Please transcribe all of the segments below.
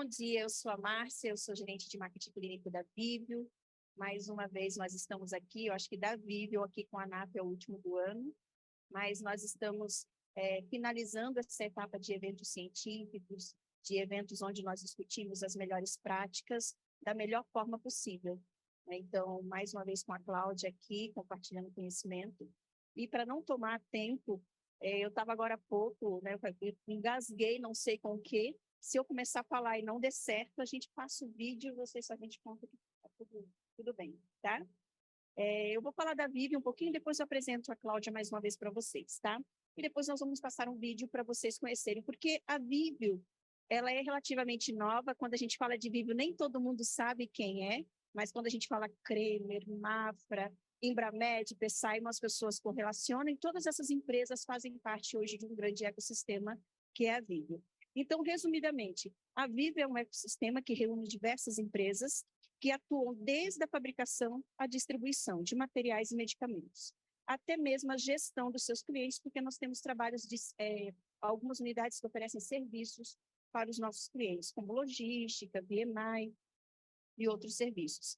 Bom dia, eu sou a Márcia, eu sou gerente de marketing clínico da Vivio. Mais uma vez nós estamos aqui, eu acho que da Vivio aqui com a ANAP é o último do ano, mas nós estamos finalizando essa etapa de eventos científicos, de eventos onde nós discutimos as melhores práticas da melhor forma possível. Então, mais uma vez com a Cláudia aqui, compartilhando conhecimento. E para não tomar tempo, eu estava agora há pouco, né, eu engasguei, não sei com o quê. Se eu começar a falar e não der certo, a gente passa o vídeo, vocês só a gente conta que está tudo bem, tá? Eu vou falar da Vivi um pouquinho, depois eu apresento a Cláudia mais uma vez para vocês, tá? E depois nós vamos passar um vídeo para vocês conhecerem, porque a Vivio, ela é relativamente nova. Quando a gente fala de Vivio, nem todo mundo sabe quem é, mas quando a gente fala Cremer, Mafra, Embramed, Pessaima, as pessoas correlacionam, e todas essas empresas fazem parte hoje de um grande ecossistema que é a Vivio. Então, resumidamente, a Vivio é um ecossistema que reúne diversas empresas que atuam desde a fabricação à distribuição de materiais e medicamentos, até mesmo a gestão dos seus clientes, porque nós temos trabalhos de algumas unidades que oferecem serviços para os nossos clientes, como logística, VMI e outros serviços.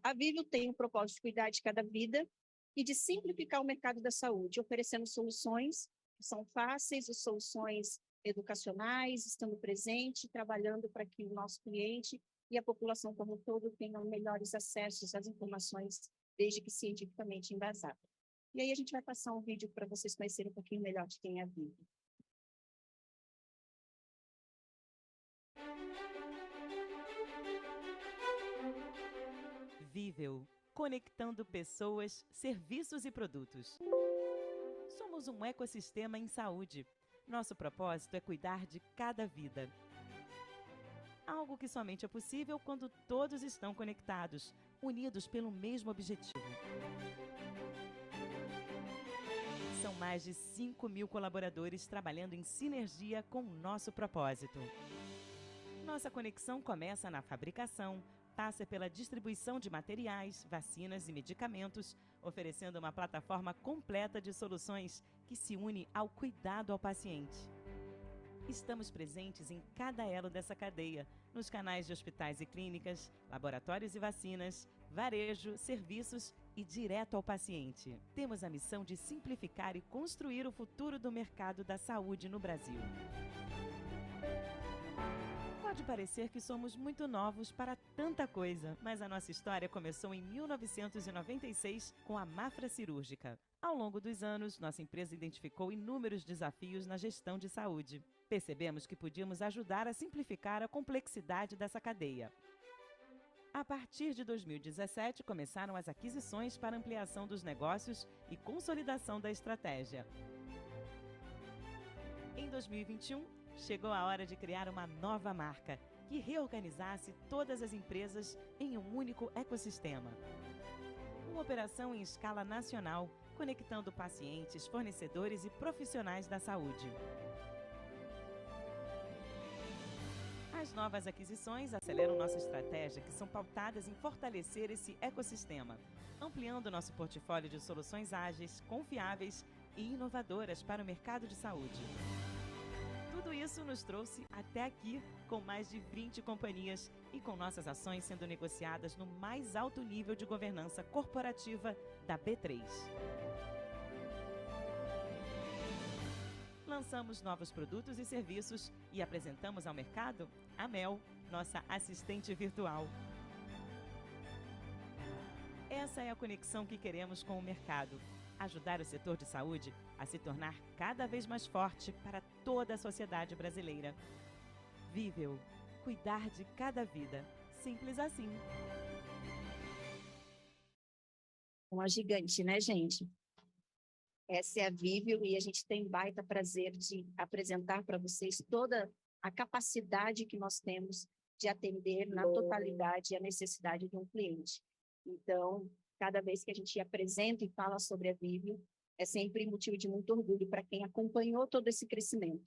A Vivio tem o propósito de cuidar de cada vida e de simplificar o mercado da saúde, oferecendo soluções que são fáceis, soluções educacionais, estando presente, trabalhando para que o nosso cliente e a população como um todo tenham melhores acessos às informações, desde que cientificamente embasado. E aí a gente vai passar um vídeo para vocês conhecerem um pouquinho melhor de quem é a Vivio. Vivio, conectando pessoas, serviços e produtos. Somos um ecossistema em saúde. Nosso propósito é cuidar de cada vida. Algo que somente é possível quando todos estão conectados, unidos pelo mesmo objetivo. São mais de 5.000 colaboradores trabalhando em sinergia com o nosso propósito. Nossa conexão começa na fabricação, passa pela distribuição de materiais, vacinas e medicamentos, oferecendo uma plataforma completa de soluções que se une ao cuidado ao paciente. Estamos presentes em cada elo dessa cadeia, nos canais de hospitais e clínicas, laboratórios e vacinas, varejo, serviços e direto ao paciente. Temos a missão de simplificar e construir o futuro do mercado da saúde no Brasil. Pode parecer que somos muito novos para tanta coisa, mas a nossa história começou em 1996 com a Mafra Cirúrgica. Ao longo dos anos, nossa empresa identificou inúmeros desafios na gestão de saúde. Percebemos que podíamos ajudar a simplificar a complexidade dessa cadeia. A partir de 2017, começaram as aquisições para ampliação dos negócios e consolidação da estratégia. Em 2021, chegou a hora de criar uma nova marca que reorganizasse todas as empresas em um único ecossistema. Uma operação em escala nacional, conectando pacientes, fornecedores e profissionais da saúde. As novas aquisições aceleram nossa estratégia, que são pautadas em fortalecer esse ecossistema, ampliando nosso portfólio de soluções ágeis, confiáveis e inovadoras para o mercado de saúde. Tudo isso nos trouxe até aqui, com mais de 20 companhias e com nossas ações sendo negociadas no mais alto nível de governança corporativa da B3. Lançamos novos produtos e serviços e apresentamos ao mercado a Mel, nossa assistente virtual. Essa é a conexão que queremos com o mercado. Ajudar o setor de saúde a se tornar cada vez mais forte para toda a sociedade brasileira. Vivio, cuidar de cada vida. Simples assim. Uma gigante, né, gente? Essa é a Vivio e a gente tem baita prazer de apresentar para vocês toda a capacidade que nós temos de atender na totalidade a necessidade de um cliente. Então, cada vez que a gente apresenta e fala sobre a Vivio, é sempre motivo de muito orgulho para quem acompanhou todo esse crescimento.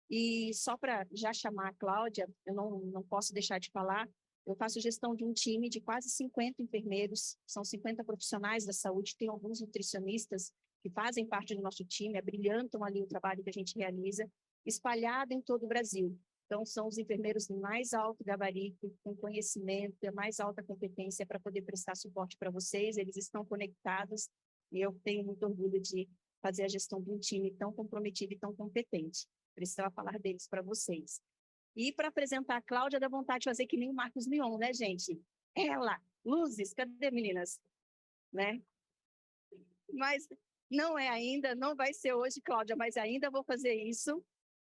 E só para já chamar a Cláudia, eu não posso deixar de falar, eu faço gestão de um time de quase 50 enfermeiros, são 50 profissionais da saúde, tem alguns nutricionistas que fazem parte do nosso time, brilhantam ali o trabalho que a gente realiza, espalhado em todo o Brasil. Então, são os enfermeiros de mais alto gabarito, com conhecimento, a mais alta competência para poder prestar suporte para vocês. Eles estão conectados e eu tenho muito orgulho de fazer a gestão de um time tão comprometido e tão competente. Precisava falar deles para vocês. E para apresentar a Cláudia, dá vontade de fazer que nem o Marcos Mion, né, gente? Ela, luzes, cadê, meninas? Né? Mas não é ainda, não vai ser hoje, Cláudia, mas ainda vou fazer isso.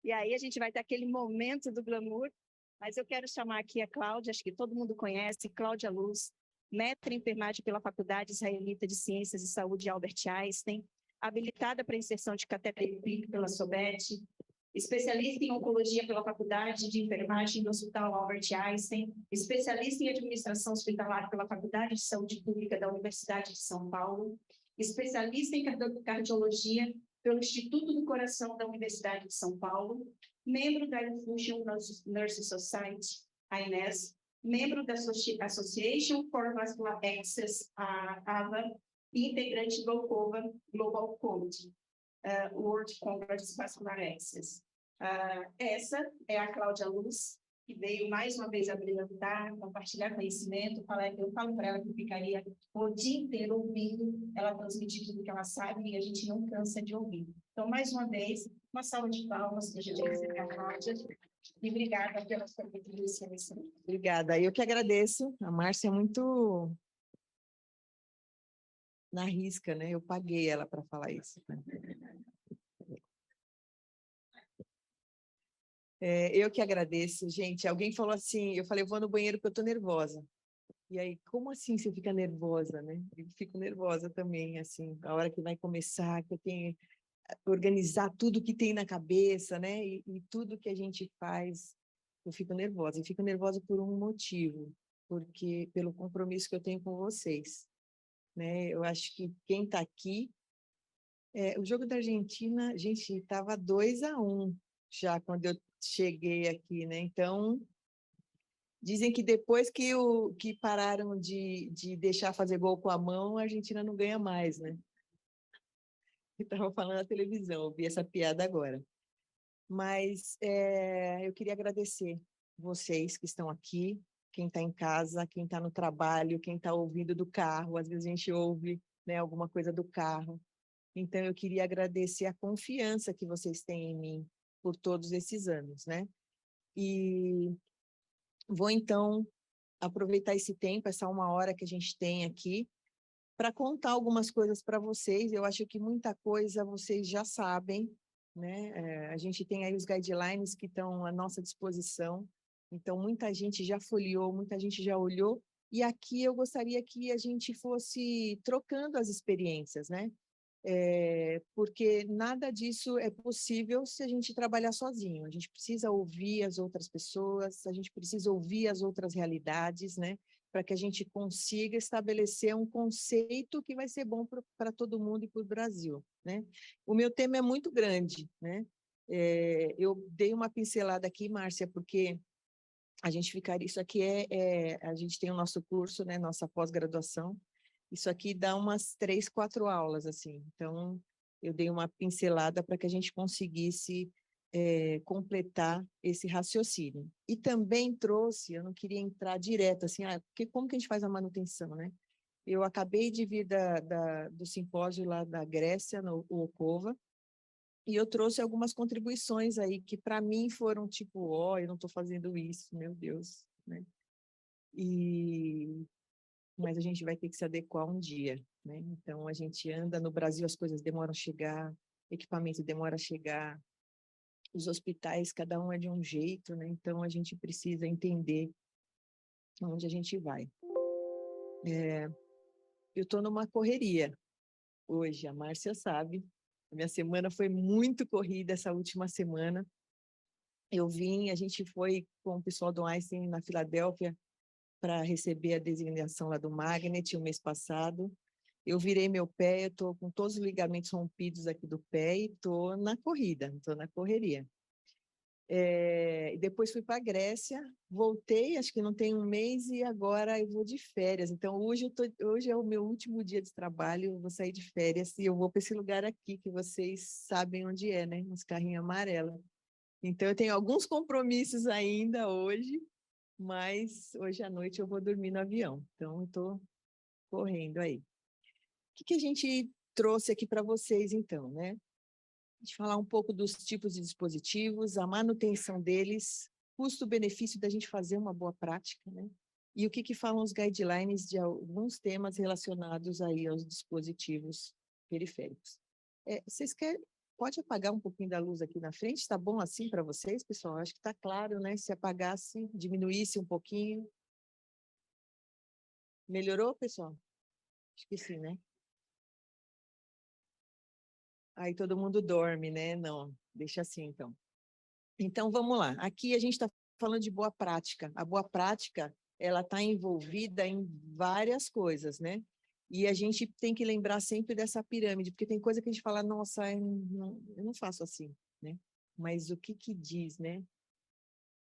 E aí a gente vai ter aquele momento do glamour. Mas eu quero chamar aqui a Cláudia, acho que todo mundo conhece, Cláudia Luz, mestre em enfermagem pela Faculdade Israelita de Ciências e Saúde Albert Einstein, habilitada para inserção de catéter PIC pela SOBET, especialista em oncologia pela Faculdade de Enfermagem do Hospital Albert Einstein, especialista em administração hospitalar pela Faculdade de Saúde Pública da Universidade de São Paulo, especialista em cardiologia pelo Instituto do Coração da Universidade de São Paulo, membro da Infusion Nurse Society, a INES, membro da Association for Vascular Access, a AVA, e integrante do Global Code, World Congress Vascular Access. Essa é a Cláudia Luz, que veio mais uma vez apresentar, compartilhar conhecimento. Eu falo para ela que eu ficaria o dia inteiro ouvindo ela transmitir tudo que ela sabe e a gente não cansa de ouvir. Então, mais uma vez, uma salva de palmas para a gente receber a Cláudia. E obrigada pela sua contribuição. Obrigada. Eu que agradeço. A Márcia é muito na risca, né? Eu paguei ela para falar isso. Eu que agradeço, gente. Alguém falou assim, eu falei, eu vou no banheiro porque eu estou nervosa. E aí, como assim você fica nervosa, né? Eu fico nervosa também, assim, a hora que vai começar, que eu tenho que organizar tudo que tem na cabeça, né? E tudo que a gente faz, eu fico nervosa. E fico nervosa por um motivo, porque pelo compromisso que eu tenho com vocês, né? Eu acho que quem está aqui, o jogo da Argentina, gente, estava 2-1 já quando eu cheguei aqui, né? Então, dizem que depois que pararam de deixar fazer gol com a mão, a Argentina não ganha mais, né? Estava falando na televisão, eu vi essa piada agora. Mas eu queria agradecer vocês que estão aqui, quem está em casa, quem está no trabalho, quem está ouvindo do carro, às vezes a gente ouve, né, alguma coisa do carro. Então, eu queria agradecer a confiança que vocês têm em mim por todos esses anos, né? E vou, então, aproveitar esse tempo, essa 1 hora que a gente tem aqui, para contar algumas coisas para vocês. Eu acho que muita coisa vocês já sabem, né? A gente tem aí os guidelines que estão à nossa disposição, então muita gente já folheou, muita gente já olhou, e aqui eu gostaria que a gente fosse trocando as experiências, né? Porque nada disso é possível se a gente trabalhar sozinho. A gente precisa ouvir as outras pessoas, a gente precisa ouvir as outras realidades, né? Para que a gente consiga estabelecer um conceito que vai ser bom para todo mundo e para o Brasil, né? O meu tema é muito grande, né? Eu dei uma pincelada aqui, Márcia, porque a gente ficaria... Isso aqui a gente tem o nosso curso, né? Nossa pós-graduação. Isso aqui dá umas 3, 4 aulas, assim. Então, eu dei uma pincelada para que a gente conseguisse completar esse raciocínio. E também trouxe, eu não queria entrar direto, assim, porque como que a gente faz a manutenção, né? Eu acabei de vir do simpósio lá da Grécia, no Okova, e eu trouxe algumas contribuições aí que, para mim, foram tipo, eu não estou fazendo isso, meu Deus, né? Mas a gente vai ter que se adequar um dia, né? Então, a gente anda no Brasil, as coisas demoram a chegar, equipamento demora a chegar, os hospitais, cada um é de um jeito, né? Então, a gente precisa entender onde a gente vai. Eu estou numa correria hoje, a Márcia sabe, a minha semana foi muito corrida essa última semana. A gente foi com o pessoal do Einstein na Filadélfia para receber a designação lá do Magnet o mês passado. Eu virei meu pé, eu estou com todos os ligamentos rompidos aqui do pé e estou na corrida, estou na correria. Depois fui para a Grécia, voltei, acho que não tem um mês, e agora eu vou de férias. Então, hoje é o meu último dia de trabalho, eu vou sair de férias e eu vou para esse lugar aqui, que vocês sabem onde é, né? Uns carrinhos amarelos. Então, eu tenho alguns compromissos ainda hoje, mas hoje à noite eu vou dormir no avião. Então, eu estou correndo aí. O que a gente trouxe aqui para vocês, então, né? A gente falar um pouco dos tipos de dispositivos, a manutenção deles, custo-benefício da gente fazer uma boa prática, né? E o que falam os guidelines de alguns temas relacionados aí aos dispositivos periféricos. Vocês querem, pode apagar um pouquinho da luz aqui na frente? Está bom assim para vocês, pessoal? Acho que está claro, né? Se apagasse, diminuísse um pouquinho. Melhorou, pessoal? Acho que sim, né? Aí todo mundo dorme, né? Não, deixa assim, então. Então, vamos lá. Aqui a gente está falando de boa prática. A boa prática, ela está envolvida em várias coisas, né? E a gente tem que lembrar sempre dessa pirâmide, porque tem coisa que a gente fala, nossa, eu não faço assim, né? Mas o que diz, né?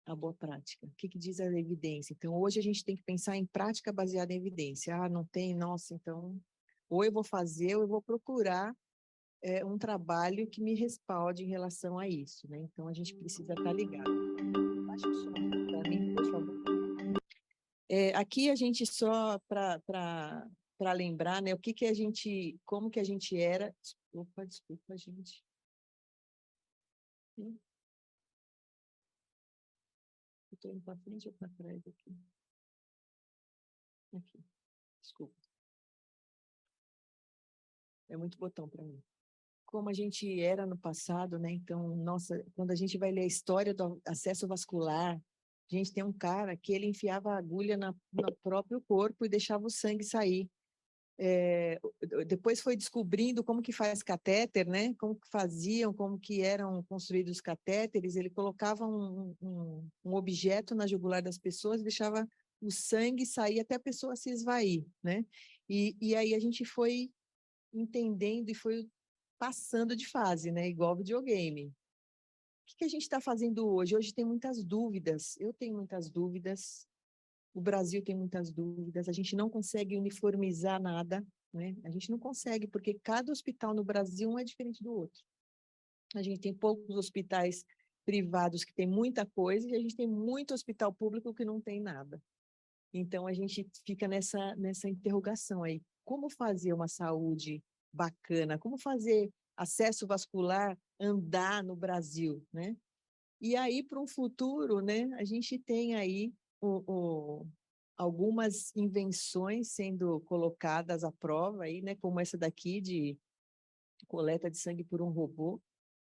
A boa prática? O que diz a evidência? Então, hoje a gente tem que pensar em prática baseada em evidência. Ah, não tem? Nossa, então, ou eu vou fazer, ou eu vou procurar um trabalho que me respalde em relação a isso, né? Então, a gente precisa estar ligado. Baixa o som para mim, por favor. Aqui a gente só para lembrar, né? Como que a gente era. Opa, desculpa, gente. Estou indo para frente ou para trás aqui? Aqui, desculpa. É muito botão para mim. Como a gente era no passado, né? Então, nossa, quando a gente vai ler a história do acesso vascular, a gente tem um cara que ele enfiava a agulha no próprio corpo e deixava o sangue sair. Depois foi descobrindo como que faz catéter, né? Como que faziam, como que eram construídos os catéteres. Ele colocava um objeto na jugular das pessoas, deixava o sangue sair até a pessoa se esvair, né? E aí a gente foi entendendo e foi passando de fase, né? Igual videogame. O que a gente está fazendo hoje? Hoje tem muitas dúvidas. Eu tenho muitas dúvidas. O Brasil tem muitas dúvidas. A gente não consegue uniformizar nada, né? A gente não consegue, porque cada hospital no Brasil um é diferente do outro. A gente tem poucos hospitais privados que tem muita coisa e a gente tem muito hospital público que não tem nada. Então, a gente fica nessa interrogação aí. Como fazer uma saúde bacana? Como fazer acesso vascular andar no Brasil, né? E aí, para um futuro, né, a gente tem aí algumas invenções sendo colocadas à prova, aí, né, como essa daqui de coleta de sangue por um robô.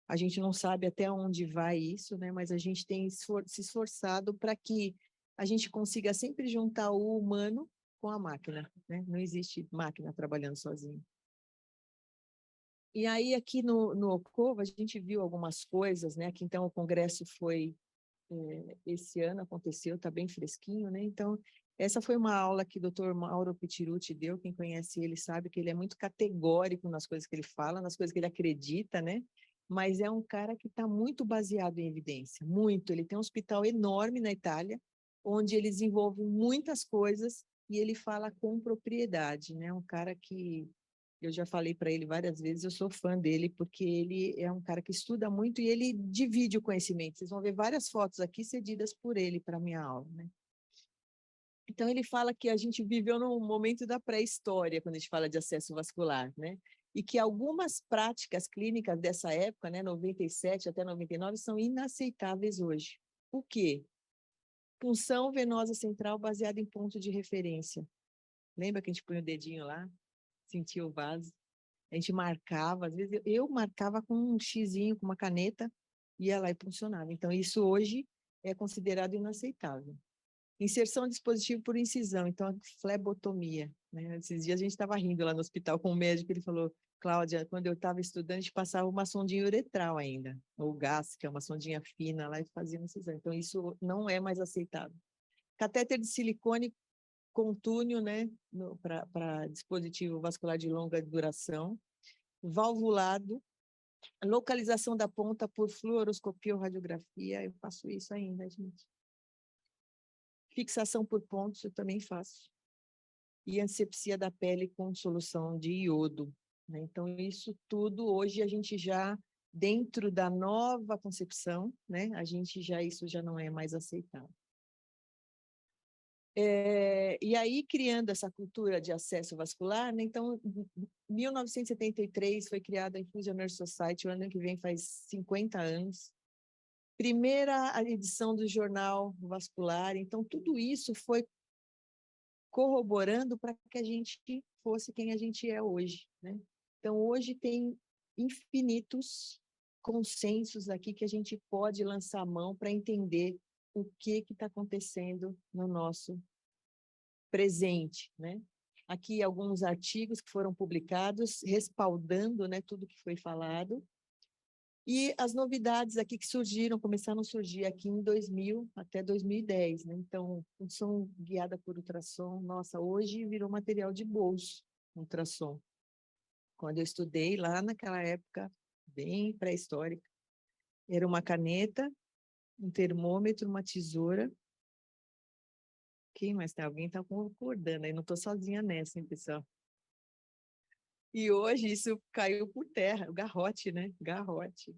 A gente não sabe até onde vai isso, né, mas a gente tem se esforçado para que a gente consiga sempre juntar o humano com a máquina, né? Não existe máquina trabalhando sozinha. E aí, aqui no Ocova, a gente viu algumas coisas, né? Aqui, então, o congresso foi, esse ano aconteceu, está bem fresquinho, né? Então, essa foi uma aula que o Dr. Mauro Pittirucci deu, quem conhece ele sabe que ele é muito categórico nas coisas que ele fala, nas coisas que ele acredita, né? Mas é um cara que está muito baseado em evidência, muito. Ele tem um hospital enorme na Itália, onde ele desenvolve muitas coisas e ele fala com propriedade, né? Um cara que eu já falei para ele várias vezes, eu sou fã dele, porque ele é um cara que estuda muito e ele divide o conhecimento. Vocês vão ver várias fotos aqui cedidas por ele para a minha aula, né? Então, ele fala que a gente viveu num momento da pré-história, quando a gente fala de acesso vascular, né? E que algumas práticas clínicas dessa época, né, 97 até 99, são inaceitáveis hoje. O quê? Punção venosa central baseada em ponto de referência. Lembra que a gente põe o dedinho lá, sentia o vaso? A gente marcava, às vezes eu marcava com um xizinho, com uma caneta, ia lá e funcionava. Então, isso hoje é considerado inaceitável. Inserção de dispositivo por incisão, então, a flebotomia. Né? Esses dias a gente estava rindo lá no hospital com o médico, ele falou, Cláudia, quando eu estava estudando, a gente passava uma sondinha uretral ainda, ou gás, que é uma sondinha fina lá, e fazia uma incisão. Então, isso não é mais aceitável. Catéter de silicone com túnel, né, para dispositivo vascular de longa duração, valvulado, localização da ponta por fluoroscopia ou radiografia, eu faço isso ainda, gente. Fixação por pontos, eu também faço. E asepsia da pele com solução de iodo. Né? Então, isso tudo, hoje a gente já dentro da nova concepção, né, isso já não é mais aceitável. E aí, criando essa cultura de acesso vascular, né, então, em 1973 foi criada a Infusion Nurse Society, o ano que vem faz 50 anos. Primeira edição do Jornal Vascular, então tudo isso foi corroborando para que a gente fosse quem a gente é hoje, né? Então, hoje tem infinitos consensos aqui que a gente pode lançar a mão para entender o que está acontecendo no nosso presente, né? Aqui alguns artigos que foram publicados respaldando, né, tudo que foi falado. E as novidades aqui que surgiram, começaram a surgir aqui em 2000 até 2010, né? Então, função guiada por ultrassom, nossa, hoje virou material de bolso, ultrassom. Quando eu estudei lá naquela época, bem pré-histórica, era uma caneta, um termômetro, uma tesoura. Quem mais tem? Alguém está concordando aí, não estou sozinha nessa, hein, pessoal? E hoje isso caiu por terra, o garrote, né? Garrote.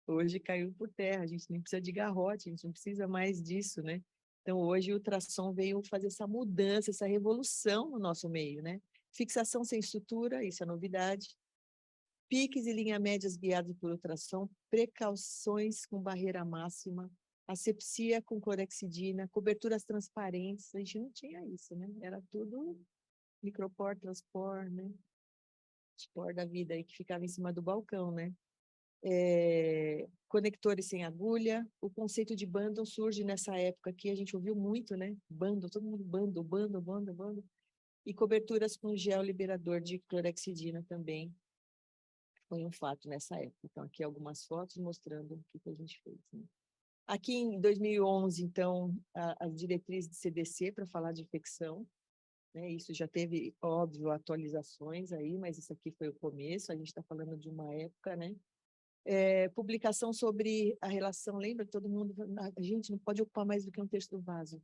Hoje caiu por terra, a gente nem precisa de garrote, a gente não precisa mais disso, né? Então, hoje o ultrassom veio fazer essa mudança, essa revolução no nosso meio, né? Fixação sem sutura, isso é novidade. Piques e linhas médias guiados por ultrassom, precauções com barreira máxima, asepsia com clorexidina, coberturas transparentes, a gente não tinha isso, né? Era tudo micropor, transpor, né? Spor da vida aí que ficava em cima do balcão, né? Conectores sem agulha, o conceito de bundle surge nessa época que a gente ouviu muito, né? Bundle, todo mundo bundle. E coberturas com gel liberador de clorexidina também foi um fato nessa época. Então, aqui algumas fotos mostrando o que a gente fez, né? Aqui em 2011, então, as diretrizes de CDC para falar de infecção, né? Isso já teve, óbvio, atualizações aí, mas isso aqui foi o começo, a gente está falando de uma época, né? Publicação sobre a relação, lembra? Todo mundo, a gente não pode ocupar mais do que um terço do vaso.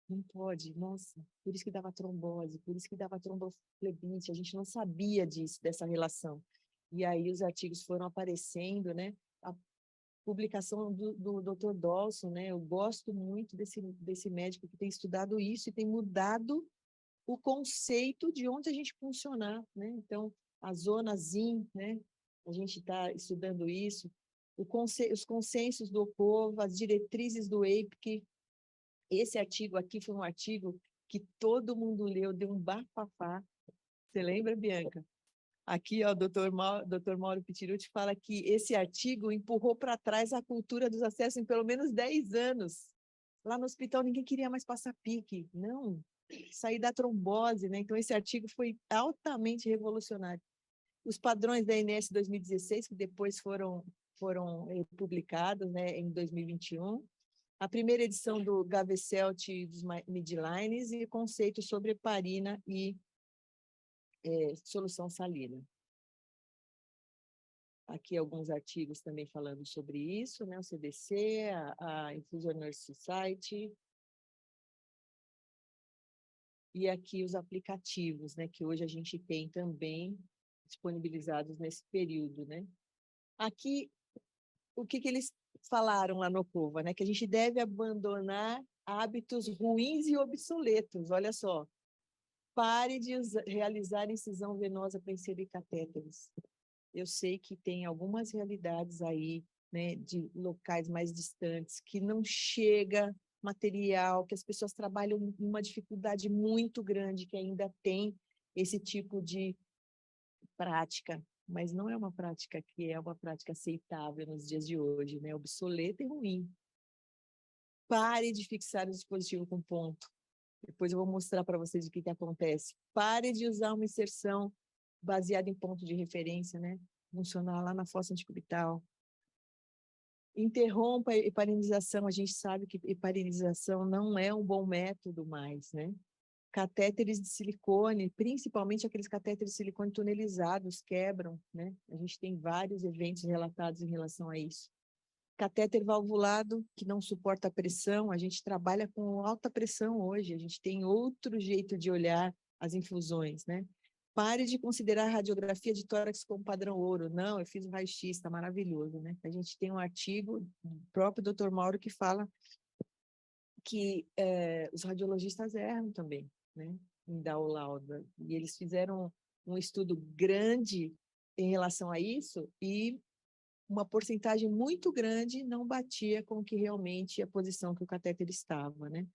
Não pode, nossa, por isso que dava trombose, por isso que dava tromboflebite, a gente não sabia disso, dessa relação. E aí os artigos foram aparecendo, né? A publicação do Dr. Dawson, né? Eu gosto muito desse médico que tem estudado isso e tem mudado o conceito de onde a gente funcionar, né? Então, a zona ZIM, né? A gente está estudando isso, os consensos do OPOV, as diretrizes do EIPC. Esse artigo aqui foi um artigo que todo mundo leu, deu um bafafá. Você lembra, Bianca? Aqui, ó, o Dr. Mauro Pitiruti fala que esse artigo empurrou para trás a cultura dos acessos em pelo menos 10 anos. Lá no hospital ninguém queria mais passar pique. Não, sair da trombose, né? Então esse artigo foi altamente revolucionário. Os padrões da ANS 2016, que depois foram publicados, né, em 2021. A primeira edição do Gavecelt dos midlines e conceito sobre heparina e solução salina. Aqui alguns artigos também falando sobre isso, né? O CDC, a Infusion Nurse Society. E aqui os aplicativos, né? Que hoje a gente tem também disponibilizados nesse período, né? Aqui, o que eles falaram lá no COVA, né? Que a gente deve abandonar hábitos ruins e obsoletos, olha só. Pare de realizar incisão venosa para inserir catéteres. Eu sei que tem algumas realidades aí, né, de locais mais distantes, que não chega material, que as pessoas trabalham uma dificuldade muito grande, que ainda tem esse tipo de prática, mas não é uma prática que é uma prática aceitável nos dias de hoje, né? Obsoleta e ruim. Pare de fixar o dispositivo com ponto. Depois eu vou mostrar para vocês o que acontece. Pare de usar uma inserção baseada em ponto de referência, né? Funcionar lá na fossa antecubital. Interrompa a heparinização. A gente sabe que heparinização não é um bom método mais, né? Catéteres de silicone, principalmente aqueles catéteres de silicone tunelizados, quebram, né? A gente tem vários eventos relatados em relação a isso. Catéter valvulado, que não suporta a pressão, a gente trabalha com alta pressão hoje, a gente tem outro jeito de olhar as infusões, né? Pare de considerar a radiografia de tórax como padrão ouro. Não, eu fiz o raio-x, está maravilhoso, né? A gente tem um artigo do próprio Dr. Mauro que fala que os radiologistas erram também, né? Em dar o laudo. E eles fizeram um estudo grande em relação a isso e uma porcentagem muito grande não batia com que realmente a posição que o catéter estava, né?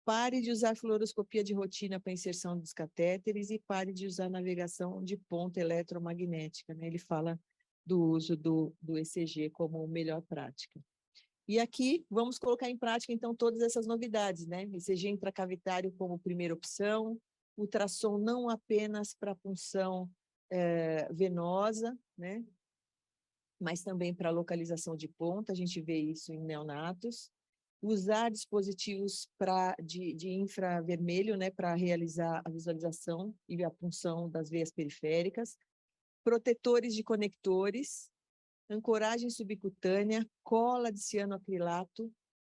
Pare de usar fluoroscopia de rotina para inserção dos catéteres e pare de usar navegação de ponta eletromagnética, né? Ele fala do uso do ECG como melhor prática. E aqui vamos colocar em prática, então, todas essas novidades, né? ECG intracavitário como primeira opção, ultrassom não apenas para punção venosa, né? Mas também para localização de ponta, a gente vê isso em neonatos. Usar dispositivos de infravermelho, né, para realizar a visualização e a punção das veias periféricas. Protetores de conectores, ancoragem subcutânea, cola de cianoacrilato,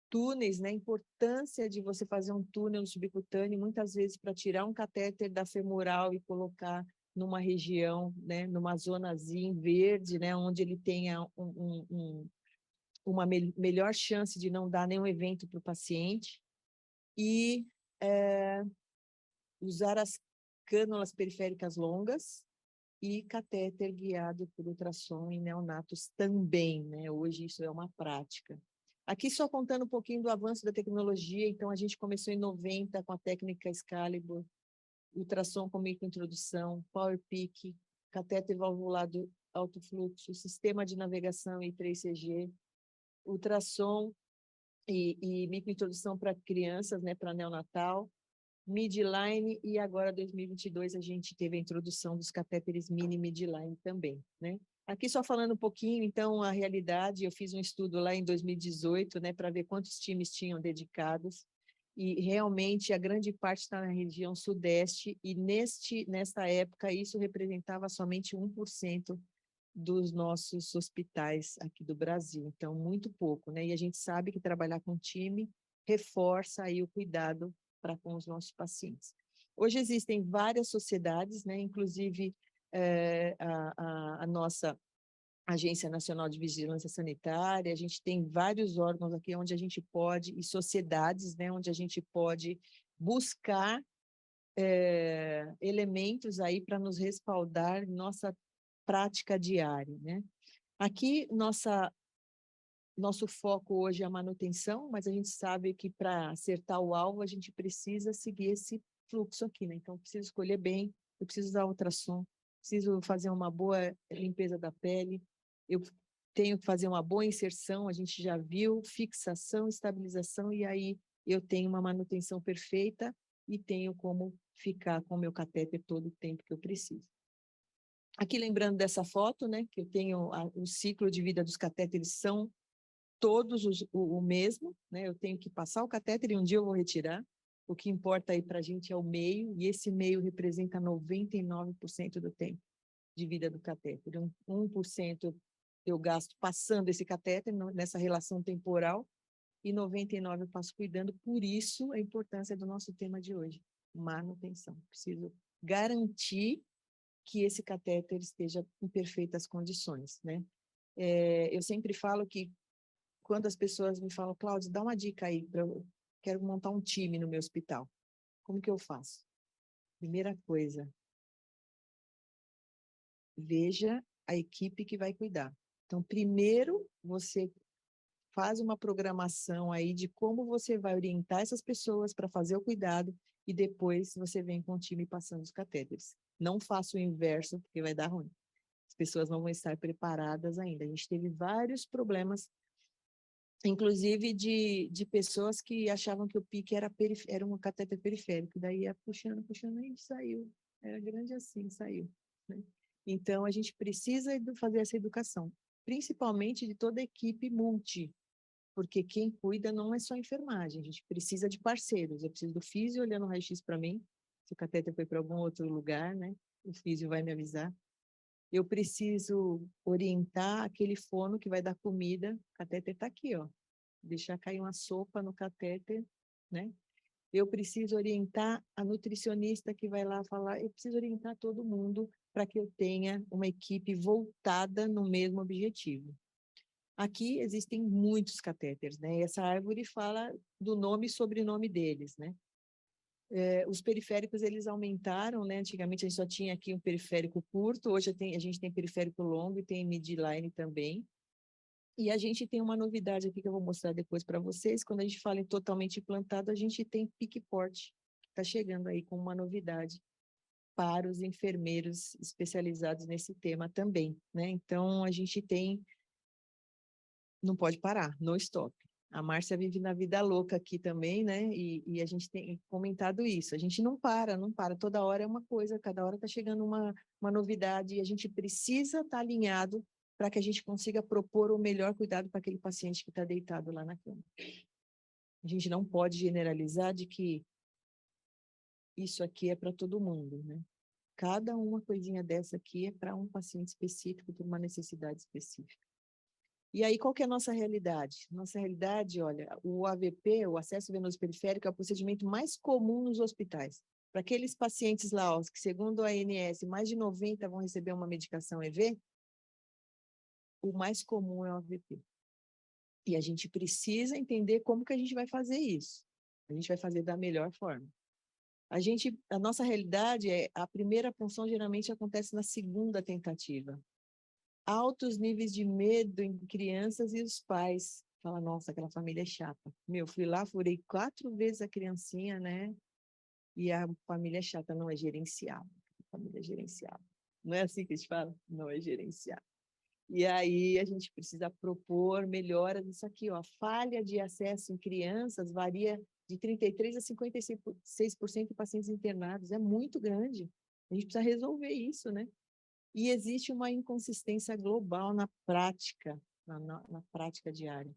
túneis, né, a importância de você fazer um túnel subcutâneo, muitas vezes para tirar um catéter da femoral e colocar numa região, né, numa zonazinha verde, né, onde ele tenha uma melhor chance de não dar nenhum evento para o paciente, e usar as cânulas periféricas longas e catéter guiado por ultrassom em neonatos também, né? Hoje isso é uma prática. Aqui só contando um pouquinho do avanço da tecnologia, então a gente começou em 90 com a técnica Excalibur, ultrassom com microintrodução, PowerPeak, catéter valvulado alto fluxo, sistema de navegação e 3CG, ultrassom e microintrodução para crianças, né, para neonatal, midline, e agora, 2022, a gente teve a introdução dos catéteres mini midline também, né? Aqui só falando um pouquinho, então, a realidade, eu fiz um estudo lá em 2018, né, para ver quantos times tinham dedicados, e realmente a grande parte está na região sudeste, e nesta época isso representava somente 1% dos nossos hospitais aqui do Brasil, então muito pouco, né? E a gente sabe que trabalhar com time reforça aí o cuidado para com os nossos pacientes. Hoje existem várias sociedades, né? Inclusive a nossa Agência Nacional de Vigilância Sanitária, a gente tem vários órgãos aqui onde a gente pode, e sociedades, né? Onde a gente pode buscar elementos aí para nos respaldar nossa prática diária, né? Aqui, nosso foco hoje é a manutenção, mas a gente sabe que para acertar o alvo, a gente precisa seguir esse fluxo aqui, né? Então, eu preciso escolher bem, eu preciso usar ultrassom, preciso fazer uma boa limpeza da pele, eu tenho que fazer uma boa inserção, a gente já viu, fixação, estabilização, e aí eu tenho uma manutenção perfeita e tenho como ficar com o meu catéter todo o tempo que eu preciso. Aqui lembrando dessa foto, né, que eu tenho o ciclo de vida dos catéteres são todos o mesmo, né, eu tenho que passar o catéter e um dia eu vou retirar, o que importa aí para a gente é o meio, e esse meio representa 99% do tempo de vida do catéter, 1% eu gasto passando esse catéter nessa relação temporal, e 99% eu passo cuidando, por isso a importância do nosso tema de hoje, manutenção. Preciso garantir que esse catéter esteja em perfeitas condições, né? Eu sempre falo que quando as pessoas me falam, Cláudia, dá uma dica aí, quero montar um time no meu hospital. Como que eu faço? Primeira coisa, veja a equipe que vai cuidar. Então, primeiro, você faz uma programação aí de como você vai orientar essas pessoas para fazer o cuidado e depois você vem com o time passando os catéteres. Não faça o inverso, porque vai dar ruim. As pessoas não vão estar preparadas ainda. A gente teve vários problemas, inclusive de pessoas que achavam que o PIC era um catéter periférico, daí ia puxando, e saiu. Era grande assim, saiu, né? Então, a gente precisa fazer essa educação, principalmente de toda a equipe multi, porque quem cuida não é só a enfermagem, a gente precisa de parceiros. Eu preciso do físio olhando o raio-x para mim, se o catéter foi para algum outro lugar, né? O físio vai me avisar. Eu preciso orientar aquele fono que vai dar comida, o catéter está aqui, ó. Deixar cair uma sopa no catéter, né? eu preciso orientar a nutricionista que vai lá falar, eu preciso orientar todo mundo para que eu tenha uma equipe voltada no mesmo objetivo. Aqui existem muitos catéteres, né? E essa árvore fala do nome e sobrenome deles, né? Os periféricos, eles aumentaram, né? Antigamente a gente só tinha aqui um periférico curto, hoje a gente tem periférico longo e tem midline também. E a gente tem uma novidade aqui que eu vou mostrar depois para vocês. Quando a gente fala em totalmente implantado, a gente tem pique-porte, que está chegando aí com uma novidade para os enfermeiros especializados nesse tema também, né? Então, a gente tem, não pode parar, no stop. A Márcia vive na vida louca aqui também, né? E a gente tem comentado isso. A gente não para, não para. Toda hora é uma coisa, cada hora está chegando uma novidade e a gente precisa estar alinhado para que a gente consiga propor o melhor cuidado para aquele paciente que está deitado lá na cama. A gente não pode generalizar de que isso aqui é para todo mundo, né? Cada uma coisinha dessa aqui é para um paciente específico, por uma necessidade específica. E aí, qual que é a nossa realidade? Nossa realidade, olha, o AVP, o acesso venoso periférico, é o procedimento mais comum nos hospitais. Para aqueles pacientes lá, ó, que segundo a ANS, mais de 90 vão receber uma medicação EV, o mais comum é o AVP. E a gente precisa entender como que a gente vai fazer isso. A gente vai fazer da melhor forma. A nossa realidade é, a primeira punção geralmente acontece na segunda tentativa. Altos níveis de medo em crianças e os pais. Fala, nossa, aquela família é chata. Meu, fui lá, furei 4 vezes a criancinha, né? E a família é chata, não é gerenciável. A família é gerenciável. Não é assim que a gente fala? Não é gerenciável. E aí a gente precisa propor melhoras nisso aqui, ó. A falha de acesso em crianças varia de 33% a 56% em pacientes internados. É muito grande. A gente precisa resolver isso, né? E existe uma inconsistência global na prática, na prática diária.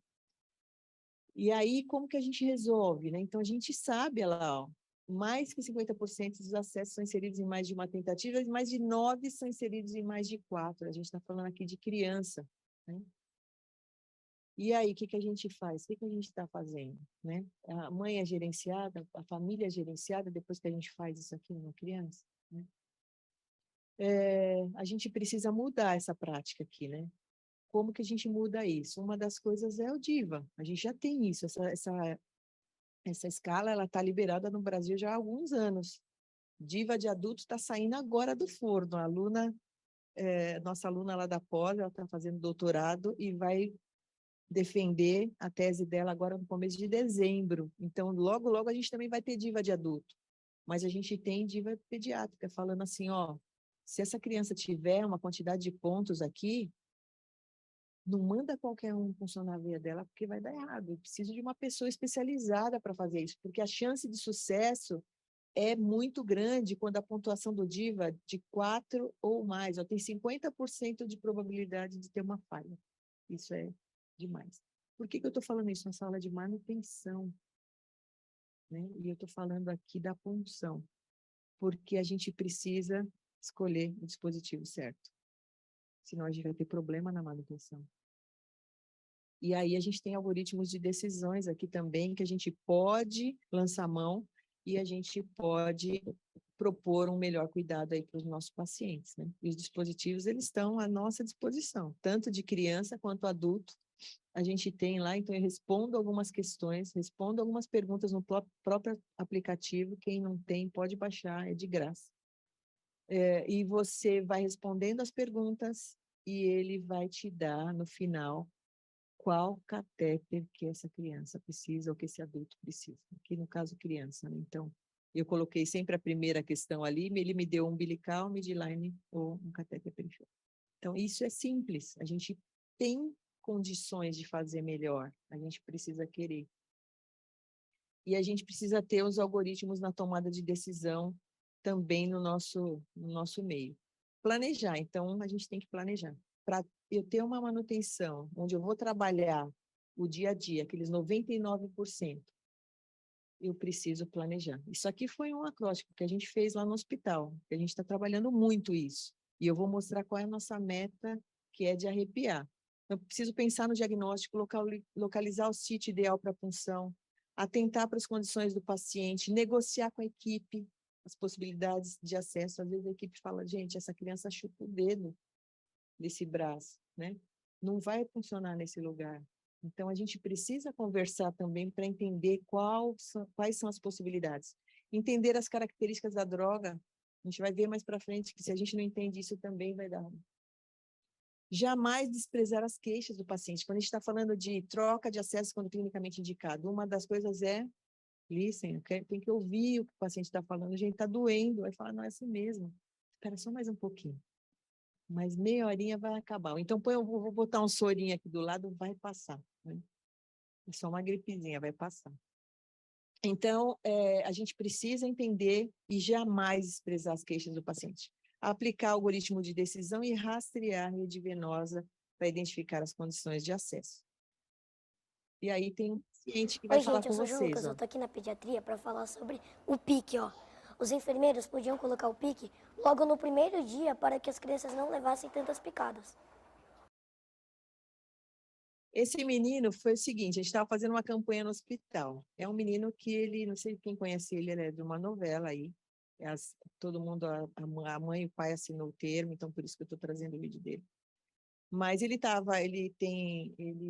E aí, como que a gente resolve, né? Então, a gente sabe, olha lá, ó, mais que 50% dos acessos são inseridos em mais de uma tentativa, e mais de 9 são inseridos em mais de 4. A gente está falando aqui de criança, né? E aí, o que que a gente faz? O que que a gente está fazendo, né? A mãe é gerenciada, a família é gerenciada depois que a gente faz isso aqui numa criança, né? A gente precisa mudar essa prática aqui, né? Como que a gente muda isso? Uma das coisas é o DIVA. A gente já tem isso, essa escala, ela está liberada no Brasil já há alguns anos. DIVA de adulto está saindo agora do forno. A aluna, nossa aluna lá da pós, ela está fazendo doutorado e vai defender a tese dela agora no começo de dezembro. Então, logo, logo a gente também vai ter DIVA de adulto. Mas a gente tem DIVA pediátrica, falando assim, ó, se essa criança tiver uma quantidade de pontos aqui, não manda qualquer um funcionar a veia dela, porque vai dar errado. Eu preciso de uma pessoa especializada para fazer isso, porque a chance de sucesso é muito grande quando a pontuação do DIVA de 4 ou mais, ó, tem 50% de probabilidade de ter uma falha. Isso é demais. Por que que eu estou falando isso? Na sala de manutenção, né? E eu estou falando aqui da punção, porque a gente precisa escolher o dispositivo certo. Senão a gente vai ter problema na manutenção. E aí a gente tem algoritmos de decisões aqui também, que a gente pode lançar mão e a gente pode propor um melhor cuidado aí para os nossos pacientes, né? E os dispositivos, eles estão à nossa disposição, tanto de criança quanto adulto. A gente tem lá, então eu respondo algumas questões, respondo algumas perguntas no próprio aplicativo. Quem não tem, pode baixar, é de graça. E você vai respondendo as perguntas e ele vai te dar, no final, qual catéter que essa criança precisa ou que esse adulto precisa. Aqui, no caso, criança, né? Então, eu coloquei sempre a primeira questão ali, ele me deu um umbilical, midline ou um catéter periférico. Então, isso é simples, a gente tem condições de fazer melhor, a gente precisa querer. E a gente precisa ter os algoritmos na tomada de decisão também no nosso meio. Planejar, então, a gente tem que planejar. Para eu ter uma manutenção, onde eu vou trabalhar o dia a dia, aqueles 99%, eu preciso planejar. Isso aqui foi um acróstico que a gente fez lá no hospital, que a gente está trabalhando muito isso. E eu vou mostrar qual é a nossa meta, que é de arrepiar. Eu preciso pensar no diagnóstico, localizar o sítio ideal para a punção, atentar para as condições do paciente, negociar com a equipe as possibilidades de acesso. Às vezes a equipe fala, gente, essa criança chupa o dedo desse braço, né? Não vai funcionar nesse lugar. Então, a gente precisa conversar também para entender quais são as possibilidades. Entender as características da droga. A gente vai ver mais para frente que se a gente não entende isso também vai dar. Jamais desprezar as queixas do paciente. Quando a gente está falando de troca de acesso quando clinicamente indicado, uma das coisas é, listen, tem que ouvir o que o paciente está falando. A gente está doendo, vai falar, não, é assim mesmo. Espera só mais um pouquinho. Mas meia horinha vai acabar. Então, eu vou botar um sorinho aqui do lado, vai passar. Né? É só uma gripezinha, vai passar. Então, a gente precisa entender e jamais desprezar as queixas do paciente. Aplicar algoritmo de decisão e rastrear a rede venosa para identificar as condições de acesso. E aí tem um paciente que vai Oi, falar gente, com eu sou o vocês. Lucas, eu tô aqui na pediatria para falar sobre o PIC, ó. Os enfermeiros podiam colocar o PIC logo no primeiro dia para que as crianças não levassem tantas picadas. Esse menino foi o seguinte, a gente estava fazendo uma campanha no hospital. É um menino que ele, não sei quem conhece ele é de uma novela aí. Todo mundo, a mãe e o pai assinou o termo, então por isso que eu estou trazendo o vídeo dele. Mas ele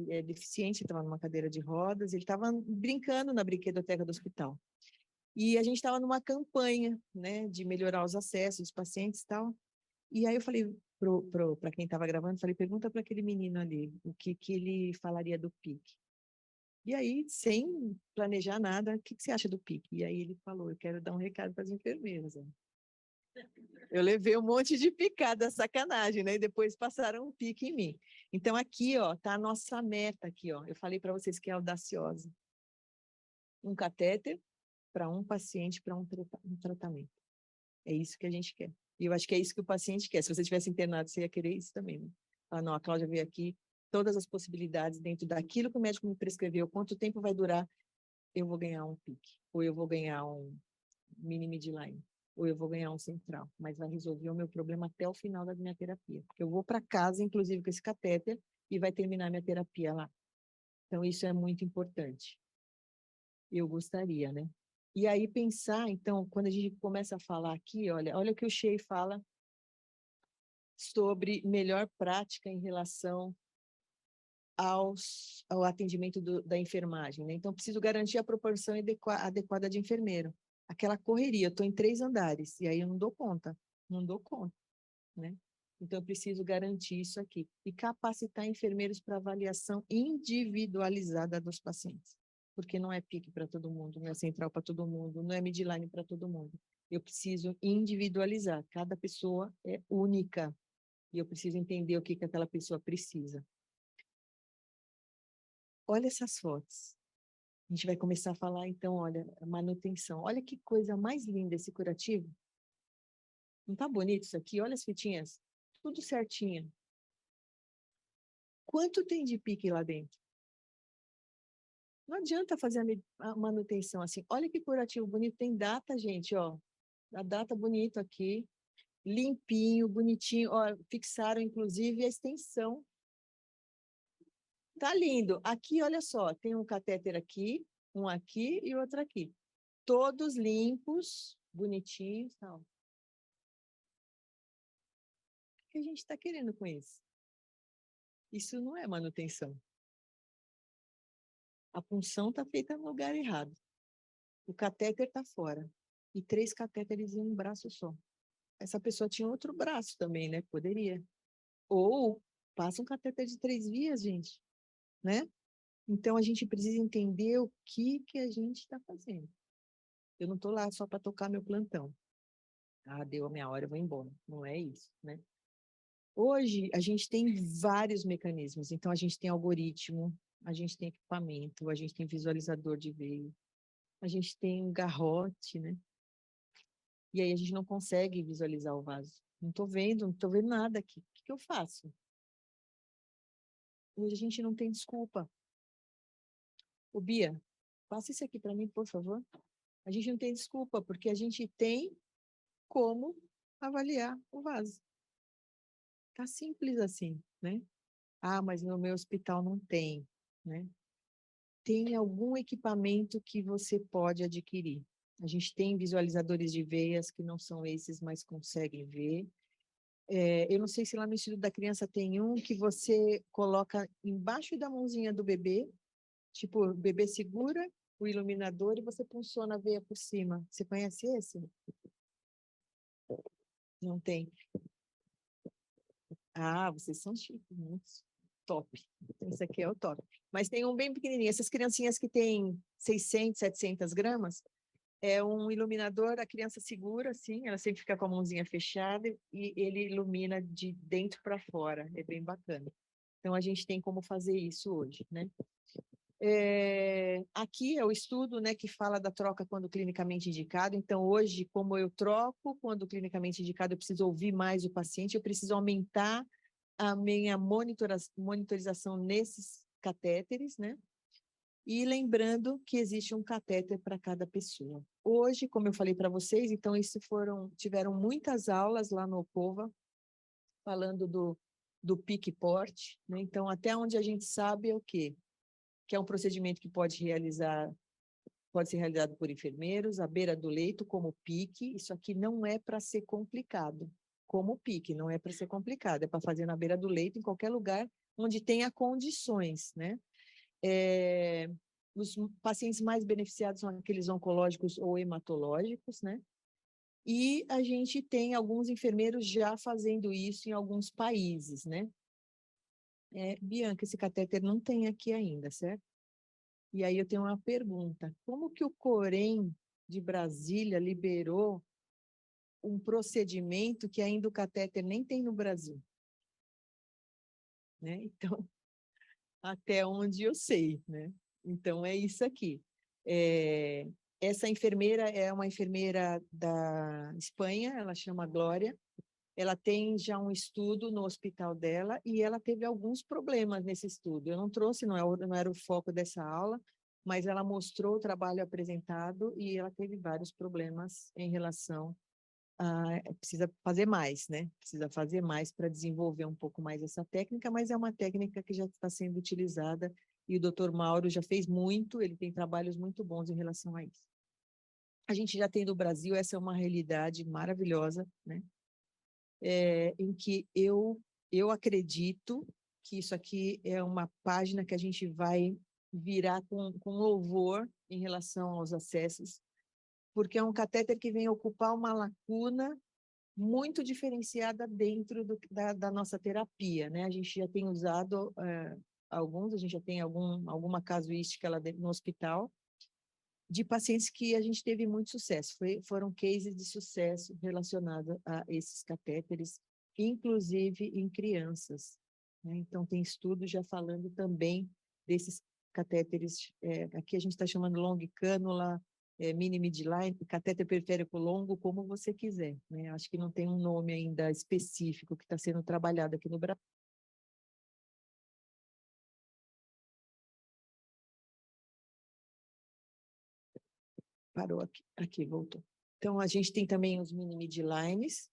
é deficiente, estava numa cadeira de rodas, ele estava brincando na brinquedoteca do hospital. E a gente estava numa campanha, né, de melhorar os acessos dos pacientes e tal. E aí eu falei para quem estava gravando, falei, pergunta para aquele menino ali o que ele falaria do PIC. E aí, sem planejar nada, o que você acha do PIC? E aí ele falou, eu quero dar um recado para as enfermeiras. Eu levei um monte de picada, sacanagem, né? E depois passaram um pique em mim. Então, aqui, ó, tá a nossa meta aqui, ó. Eu falei para vocês que é audaciosa. Um catéter para um paciente, para um tratamento. É isso que a gente quer. E eu acho que é isso que o paciente quer. Se você tivesse internado, você ia querer isso também, né? Ah, não, a Cláudia veio aqui, todas as possibilidades dentro daquilo que o médico me prescreveu, quanto tempo vai durar, eu vou ganhar um pique, ou eu vou ganhar um mini midline, ou eu vou ganhar um central, mas vai resolver o meu problema até o final da minha terapia. Porque eu vou para casa, inclusive, com esse catéter, e vai terminar minha terapia lá. Então, isso é muito importante. Eu gostaria, né? E aí pensar, então, quando a gente começa a falar aqui, olha o que o Shea fala sobre melhor prática em relação ao atendimento da enfermagem, né? Então, preciso garantir a proporção adequada de enfermeiro. Aquela correria, eu estou em 3 andares, e aí eu não dou conta, né? Então, eu preciso garantir isso aqui. E capacitar enfermeiros para avaliação individualizada dos pacientes. Porque não é PIC para todo mundo, não é central para todo mundo, não é midline para todo mundo. Eu preciso individualizar. Cada pessoa é única. E eu preciso entender o que aquela pessoa precisa. Olha essas fotos. A gente vai começar a falar, então, olha, a manutenção. Olha que coisa mais linda esse curativo. Não tá bonito isso aqui? Olha as fitinhas. Tudo certinho. Quanto tem de pique lá dentro? Não adianta fazer a manutenção assim. Olha que curativo bonito. Tem data, gente, ó. A data bonito aqui. Limpinho, bonitinho. Ó, fixaram, inclusive, a extensão. Tá lindo. Aqui, olha só. Tem um catéter aqui, um aqui e outro aqui. Todos limpos, bonitinhos, tal. O que a gente está querendo com isso? Isso não é manutenção. A punção está feita no lugar errado. O catéter está fora. E 3 catéteres em um braço só. Essa pessoa tinha outro braço também, né? Poderia. Ou passa um catéter de 3 vias, gente. Né? Então, a gente precisa entender o que a gente está fazendo. Eu não estou lá só para tocar meu plantão. Ah, deu a minha hora, eu vou embora. Não é isso, né? Hoje, a gente tem vários mecanismos. Então, a gente tem algoritmo, a gente tem equipamento, a gente tem visualizador de veio, a gente tem um garrote, né? E aí a gente não consegue visualizar o vaso. Não estou vendo nada aqui. O que eu faço? Hoje a gente não tem desculpa. Ô, Bia, passa isso aqui para mim, por favor. A gente não tem desculpa, porque a gente tem como avaliar o vaso. Tá simples assim, né? Ah, mas no meu hospital não tem, né? tem algum equipamento que você pode adquirir. A gente tem visualizadores de veias que não são esses, mas conseguem ver. Eu não sei se lá no Instituto da Criança tem um que você coloca embaixo da mãozinha do bebê, tipo, o bebê segura o iluminador e você funciona a veia por cima. Você conhece esse? Não tem. Ah, vocês são chiques, muito top. Esse aqui é o top. Mas tem um bem pequenininho. Essas criancinhas que têm 600, 700 gramas, é um iluminador, a criança segura, assim, ela sempre fica com a mãozinha fechada e ele ilumina de dentro para fora. É bem bacana. Então, a gente tem como fazer isso hoje, né? Aqui é o estudo, né, que fala da troca quando clinicamente indicado. Então, hoje, como eu troco quando clinicamente indicado, eu preciso ouvir mais o paciente, eu preciso aumentar a minha monitorização nesses catéteres, né? E lembrando que existe um catéter para cada pessoa. Hoje, como eu falei para vocês, então tiveram muitas aulas lá no Opova, falando do PIC-PORT, né? Então, até onde a gente sabe é o quê? Que é um procedimento que pode ser realizado por enfermeiros, à beira do leito, como PIC. Isso aqui não é para ser complicado, como PIC, não é para ser complicado, é para fazer na beira do leito, em qualquer lugar onde tenha condições, né? Os pacientes mais beneficiados são aqueles oncológicos ou hematológicos, né? E a gente tem alguns enfermeiros já fazendo isso em alguns países, né? Bianca, esse catéter não tem aqui ainda, certo? E aí eu tenho uma pergunta. Como que o Corém de Brasília liberou um procedimento que ainda o catéter nem tem no Brasil? Né? Então, até onde eu sei, né? Então, é isso aqui. Essa enfermeira é uma enfermeira da Espanha, ela chama Glória. Ela tem já um estudo no hospital dela e ela teve alguns problemas nesse estudo. Eu não trouxe, não era o foco dessa aula, mas ela mostrou o trabalho apresentado e ela teve vários problemas em relação a... Precisa fazer mais, né? Precisa fazer mais para desenvolver um pouco mais essa técnica, mas é uma técnica que já está sendo utilizada e o Dr. Mauro já fez muito, ele tem trabalhos muito bons em relação a isso. A gente já tem no Brasil, essa é uma realidade maravilhosa, né? Em que eu acredito que isso aqui é uma página que a gente vai virar com louvor em relação aos acessos, porque é um catéter que vem ocupar uma lacuna muito diferenciada dentro da nossa terapia, né? A gente já tem usado alguns, a gente já tem alguma casuística lá no hospital, de pacientes que a gente teve muito sucesso. Foram cases de sucesso relacionados a esses catéteres, inclusive em crianças, né? Então, tem estudos já falando também desses catéteres, aqui a gente está chamando long cânula, mini midline, catéter periférico longo, como você quiser, né? Acho que não tem um nome ainda específico que está sendo trabalhado aqui no Brasil. Parou aqui, voltou. Então, a gente tem também os mini midlines,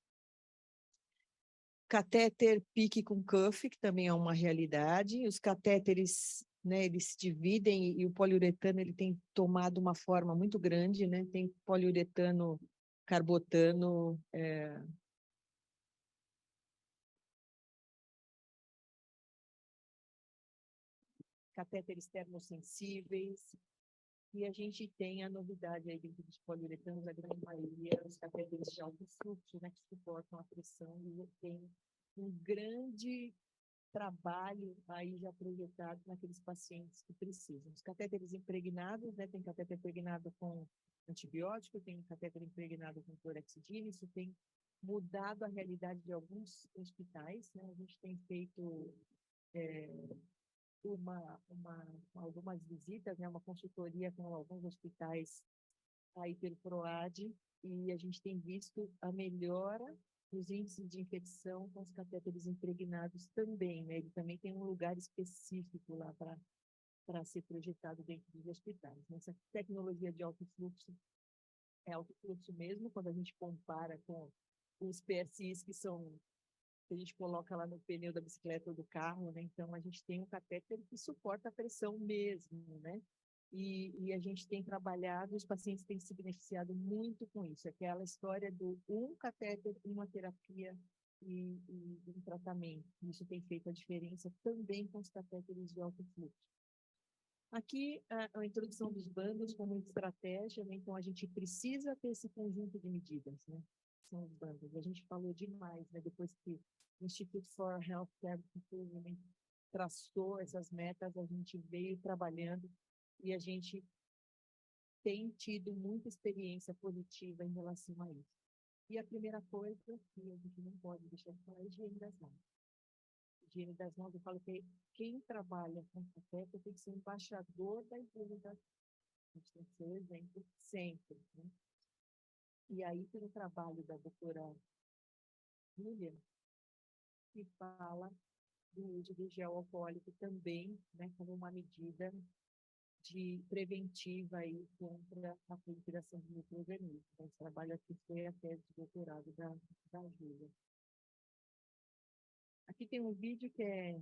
catéter pique com cuff, que também é uma realidade. Os catéteres, né, eles se dividem e o poliuretano ele tem tomado uma forma muito grande, né? Tem poliuretano, carbotano, catéteres termosensíveis. E a gente tem a novidade aí dentro dos poliuretanos, a grande maioria, os catéteres de alto fluxo, né, que suportam a pressão, e tem um grande trabalho aí já projetado naqueles pacientes que precisam. Os catéteres impregnados, né, tem catéter impregnado com antibiótico, tem catéter impregnado com clorexidina, isso tem mudado a realidade de alguns hospitais, né, a gente tem feito algumas visitas, né, uma consultoria com alguns hospitais aí pelo PROAD, e a gente tem visto a melhora nos índices de infecção com os catéteres impregnados também, né? Ele também tem um lugar específico lá para ser projetado dentro dos hospitais. Essa tecnologia de alto fluxo é alto fluxo mesmo, quando a gente compara com os PSIs que a gente coloca lá no pneu da bicicleta ou do carro, né? Então, a gente tem um catéter que suporta a pressão mesmo, né? e a gente tem trabalhado, os pacientes têm se beneficiado muito com isso, aquela história do um catéter, uma terapia e um tratamento. Isso tem feito a diferença também com os catéteres de alto fluxo. Aqui, a introdução dos bandos como estratégia, né? Então, a gente precisa ter esse conjunto de medidas, né? São os bandos. A gente falou demais, né? Depois que o Institute for Healthcare Improvement traçou essas metas, a gente veio trabalhando e a gente tem tido muita experiência positiva em relação a isso. E a primeira coisa que a gente não pode deixar de falar é a higiene das mãos. Higiene das mãos, eu falo que quem trabalha com catéter tem que ser embaixador da higiene das mãos. A gente tem que ser exemplo sempre, né? E aí tem o trabalho da doutora Júlia, que fala do uso do gel alcoólico também, né, como uma medida de preventiva aí contra a proliferação de micro-organismos. Então, esse trabalho aqui foi a tese de doutorado da Júlia. Aqui tem um vídeo que é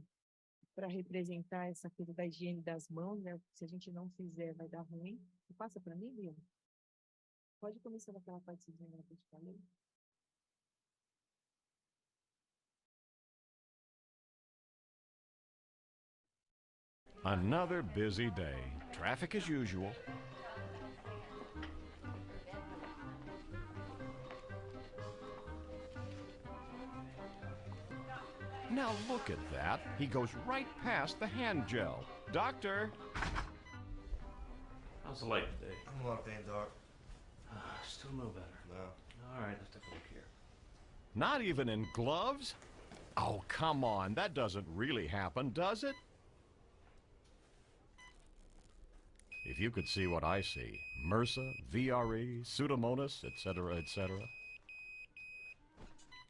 para representar essa coisa da higiene das mãos, né? Se a gente não fizer, vai dar ruim. Passa para mim, Bia? Pode começar naquela partezinha que eu te falei. Another busy day. Traffic as usual. Now look at that. He goes right past the hand gel. Doctor! How's the light today? I'm a lot of pain, Doc. Still no better. No. All right, let's take a look here. Not even in gloves? Oh, come on. That doesn't really happen, does it? If you could see what I see. MRSA, VRE, Pseudomonas, etc., etc.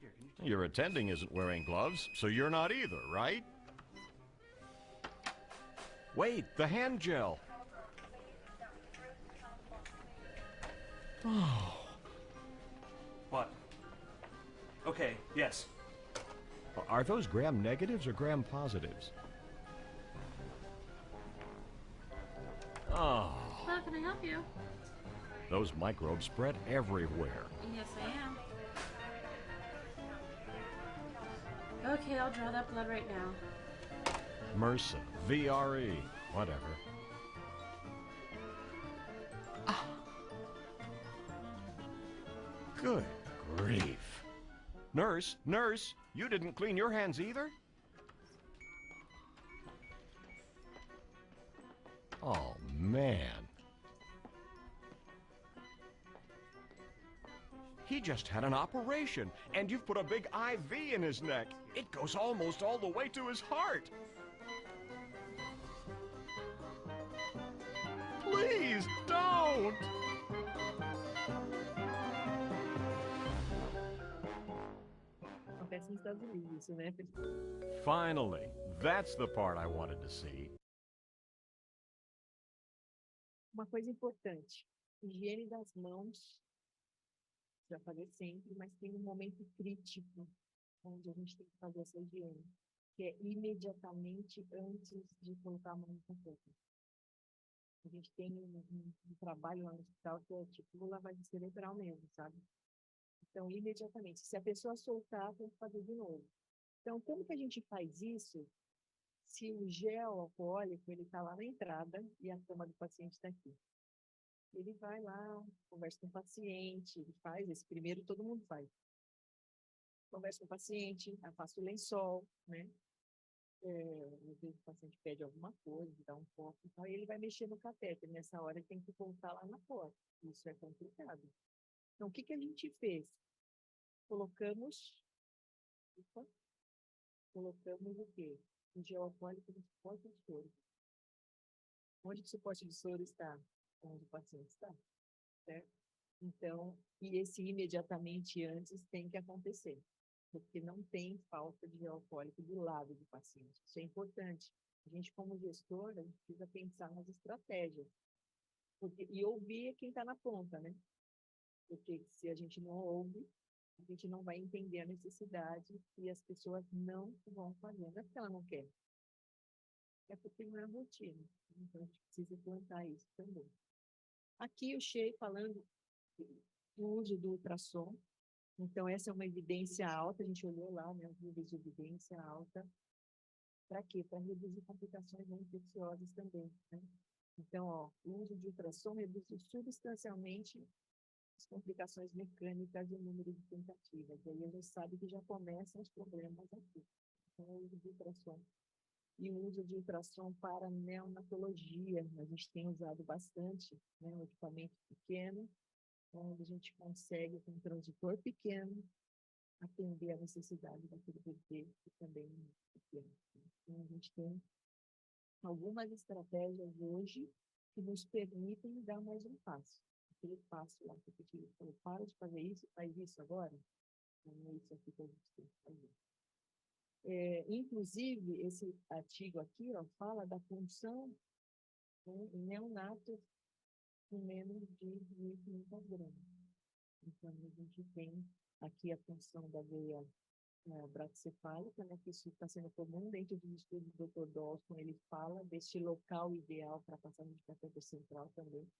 Here, can you take Your attending isn't wearing gloves, so you're not either, right? Wait, the hand gel. Oh. What? Okay, yes. Are those gram negatives or gram positives? Oh, How can I help you? those microbes spread everywhere. Yes, I am. Okay, I'll draw that blood right now. MRSA, VRE, whatever. Ah. Good grief. Nurse, nurse, you didn't clean your hands either? Oh, man. He just had an operation, and you've put a big IV in his neck. It goes almost all the way to his heart. Please, don't! Acontece nos Estados Unidos, isso, né? Finally, that's the part I wanted to see. Uma coisa importante, higiene das mãos, já falei sempre, mas tem um momento crítico onde a gente tem que fazer essa higiene, que é imediatamente antes de colocar a mão no catéter. A gente tem um trabalho lá no hospital que é tipo lavagem cerebral mesmo, sabe? Então, imediatamente, se a pessoa soltar, tem que fazer de novo. Então, como que a gente faz isso se o gel alcoólico ele está lá na entrada e a cama do paciente está aqui? Ele vai lá, conversa com o paciente, ele faz, esse primeiro todo mundo faz. Conversa com o paciente, afasta o lençol, né? Às vezes o paciente pede alguma coisa, dá um copo e tal, e ele vai mexer no catéter. Nessa hora ele tem que voltar lá na porta. Isso é complicado. Então, o que a gente fez? Colocamos o quê? O gel alcoólico no suporte de soro. Onde o suporte de soro está? Onde o paciente está, certo? Então, e esse imediatamente antes tem que acontecer, porque não tem falta de gel alcoólico do lado do paciente. Isso é importante. A gente, como gestor, a gente precisa pensar nas estratégias. E ouvir quem está na ponta, né? Porque se a gente não ouve, a gente não vai entender a necessidade e as pessoas não vão fazer. Não é porque ela não quer. é porque não é rotina. Então, a gente precisa plantar isso também. Aqui o Shea falando do uso do ultrassom. Então, essa é uma evidência alta, a gente olhou lá, né, os níveis de evidência alta. Para quê? Para reduzir complicações não infecciosas também, né? Então, ó, o uso de ultrassom reduz substancialmente as complicações mecânicas e o número de tentativas. E aí a gente sabe que já começam os problemas aqui. Então, o uso de ultrassom. E o uso de ultrassom para neonatologia. A gente tem usado bastante, né, um equipamento pequeno, onde a gente consegue, com um transdutor pequeno, atender a necessidade daquele bebê que também é muito pequeno. Então, a gente tem algumas estratégias hoje que nos permitem dar mais um passo. Aquele passo lá que eu falei, para de fazer isso, faz isso agora. Não é isso aqui que a gente tem que fazer. Inclusive, esse artigo aqui, ó, fala da função em neonatos com menos de 1.500 gramas. Então, a gente tem aqui a função da veia braquicefálica, né, que isso está sendo comum dentro dos estudos do Dr. Dawson, ele fala deste local ideal para passagem de catéter central também.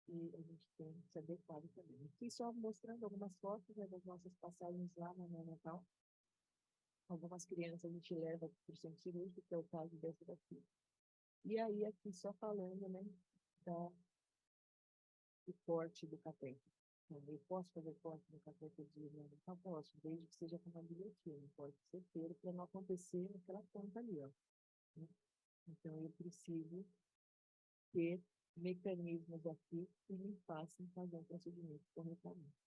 E a gente tem que se adequar também. Aqui só mostrando algumas fotos, né, das nossas passagens lá no neonatal. Algumas crianças a gente leva para o centro cirúrgico, que é o caso dessa daqui. E aí, aqui só falando, né, do corte do catéter. Então, eu posso fazer corte do catéter de neonatal? Posso, desde que seja com uma guilhotina, corte certeiro, para não acontecer naquela ponta ali, ó. Né? Então, eu preciso ter mecanismos aqui que me façam fazer um procedimento corretamente.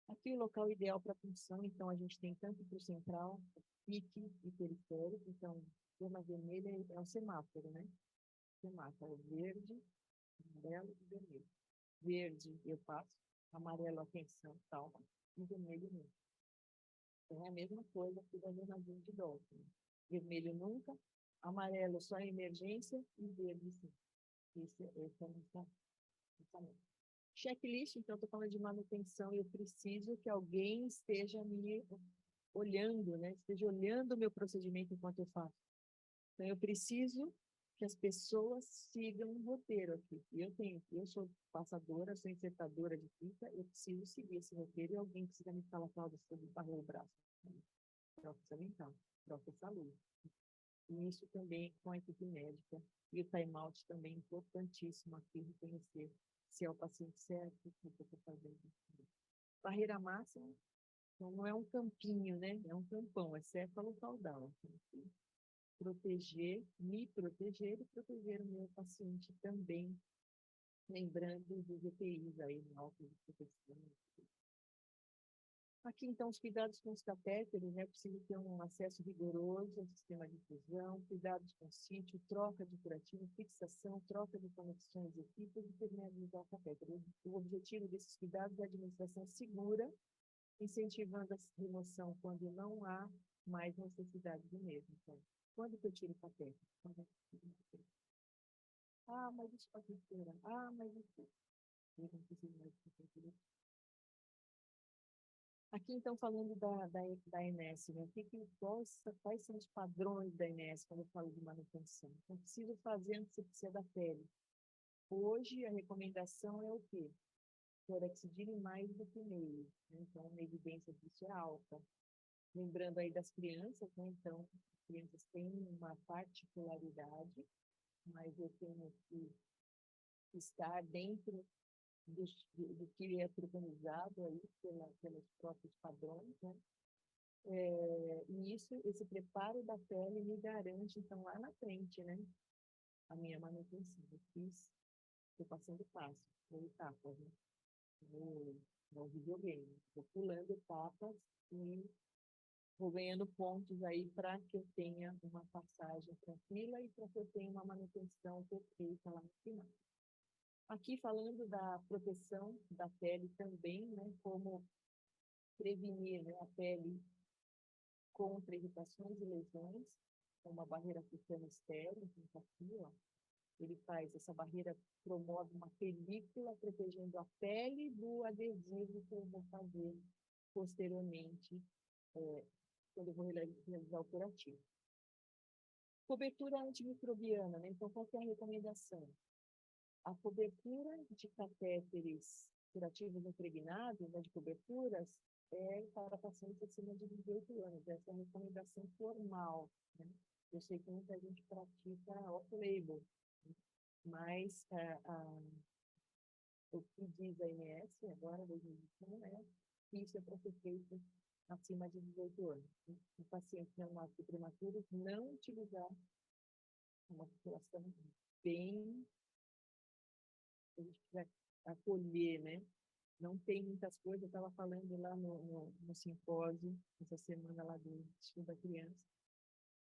Aqui o local ideal para punção, então a gente tem tanto para o central, pique e periférico, então a cor vermelha é o semáforo, né? Semáforo verde, amarelo e vermelho. Verde eu passo, amarelo atenção, calma, e vermelho não. Então é a mesma coisa que da jornadinha de Dalton. Vermelho nunca, amarelo só em emergência e verde sim. Esse é o pensamento. Checklist, então, estou falando de manutenção, eu preciso que alguém esteja me olhando, né? Esteja olhando o meu procedimento enquanto eu faço. Então, eu preciso que as pessoas sigam um roteiro aqui. Eu sou passadora, sou insertadora de fita, eu preciso seguir esse roteiro e alguém precisa me falar, Cláudia, você barrou o braço. Troca essa mental, troca essa luz. E isso também com a equipe médica. E o time-out também é importantíssimo aqui, reconhecer se é o paciente certo, o que eu estou fazendo. Barreira máxima, então não é um campinho, né? É um campão, é céfalo caudal. Proteger, me proteger e proteger o meu paciente também, lembrando dos EPIs aí, no alto de proteção. Aqui, então, os cuidados com os catéteres, né? Preciso ter um acesso rigoroso ao sistema de infusão, cuidados com sítio, troca de curativo, fixação, troca de conexões e equipes e permeabilizar o catéter. O objetivo desses cuidados é a administração segura, incentivando a remoção quando não há mais necessidade do mesmo. Então, quando que eu tiro o catéter? Ah, mas isso pode ser. Ah, mas isso. Eu não preciso mais de catéter. Aqui, então, falando da ENS, né? Quais são os padrões da ENS quando eu falo de manutenção? Então, preciso fazer antisepsia da pele. Hoje, a recomendação é o quê? Clorexidina mais do que meio. Né? Então, a evidência disso é alta. Lembrando aí das crianças, né? Então, as crianças têm uma particularidade, mas eu tenho que estar dentro do que é preconizado aí pelos próprios padrões, né? E esse preparo da pele me garante, então, lá na frente, né? A minha manutenção. Estou passando passo, por etapas, né? No videogame. Estou pulando etapas e vou ganhando pontos aí para que eu tenha uma passagem tranquila e para que eu tenha uma manutenção perfeita lá no final. Aqui falando da proteção da pele também, né, como prevenir, né, a pele contra irritações e lesões, com uma barreira cutânea estéril, então aqui, ó, ele faz, essa barreira promove uma película protegendo a pele do adesivo que eu vou fazer posteriormente, quando eu vou realizar o curativo. Cobertura antimicrobiana, né? Então, qual que é a recomendação? A cobertura de catéteres curativos impregnados, né, de coberturas, é para pacientes acima de 18 anos. Essa é a recomendação formal, né? Eu sei que muita gente pratica off-label, né? Mas o que diz a OMS agora, 2021, é que isso é para ser feito acima de 18 anos. Em pacientes neonatos prematuros, não utilizar uma população bem, a gente vai acolher, né? Não tem muitas coisas, eu estava falando lá no simpósio, essa semana lá do Estudo da Criança,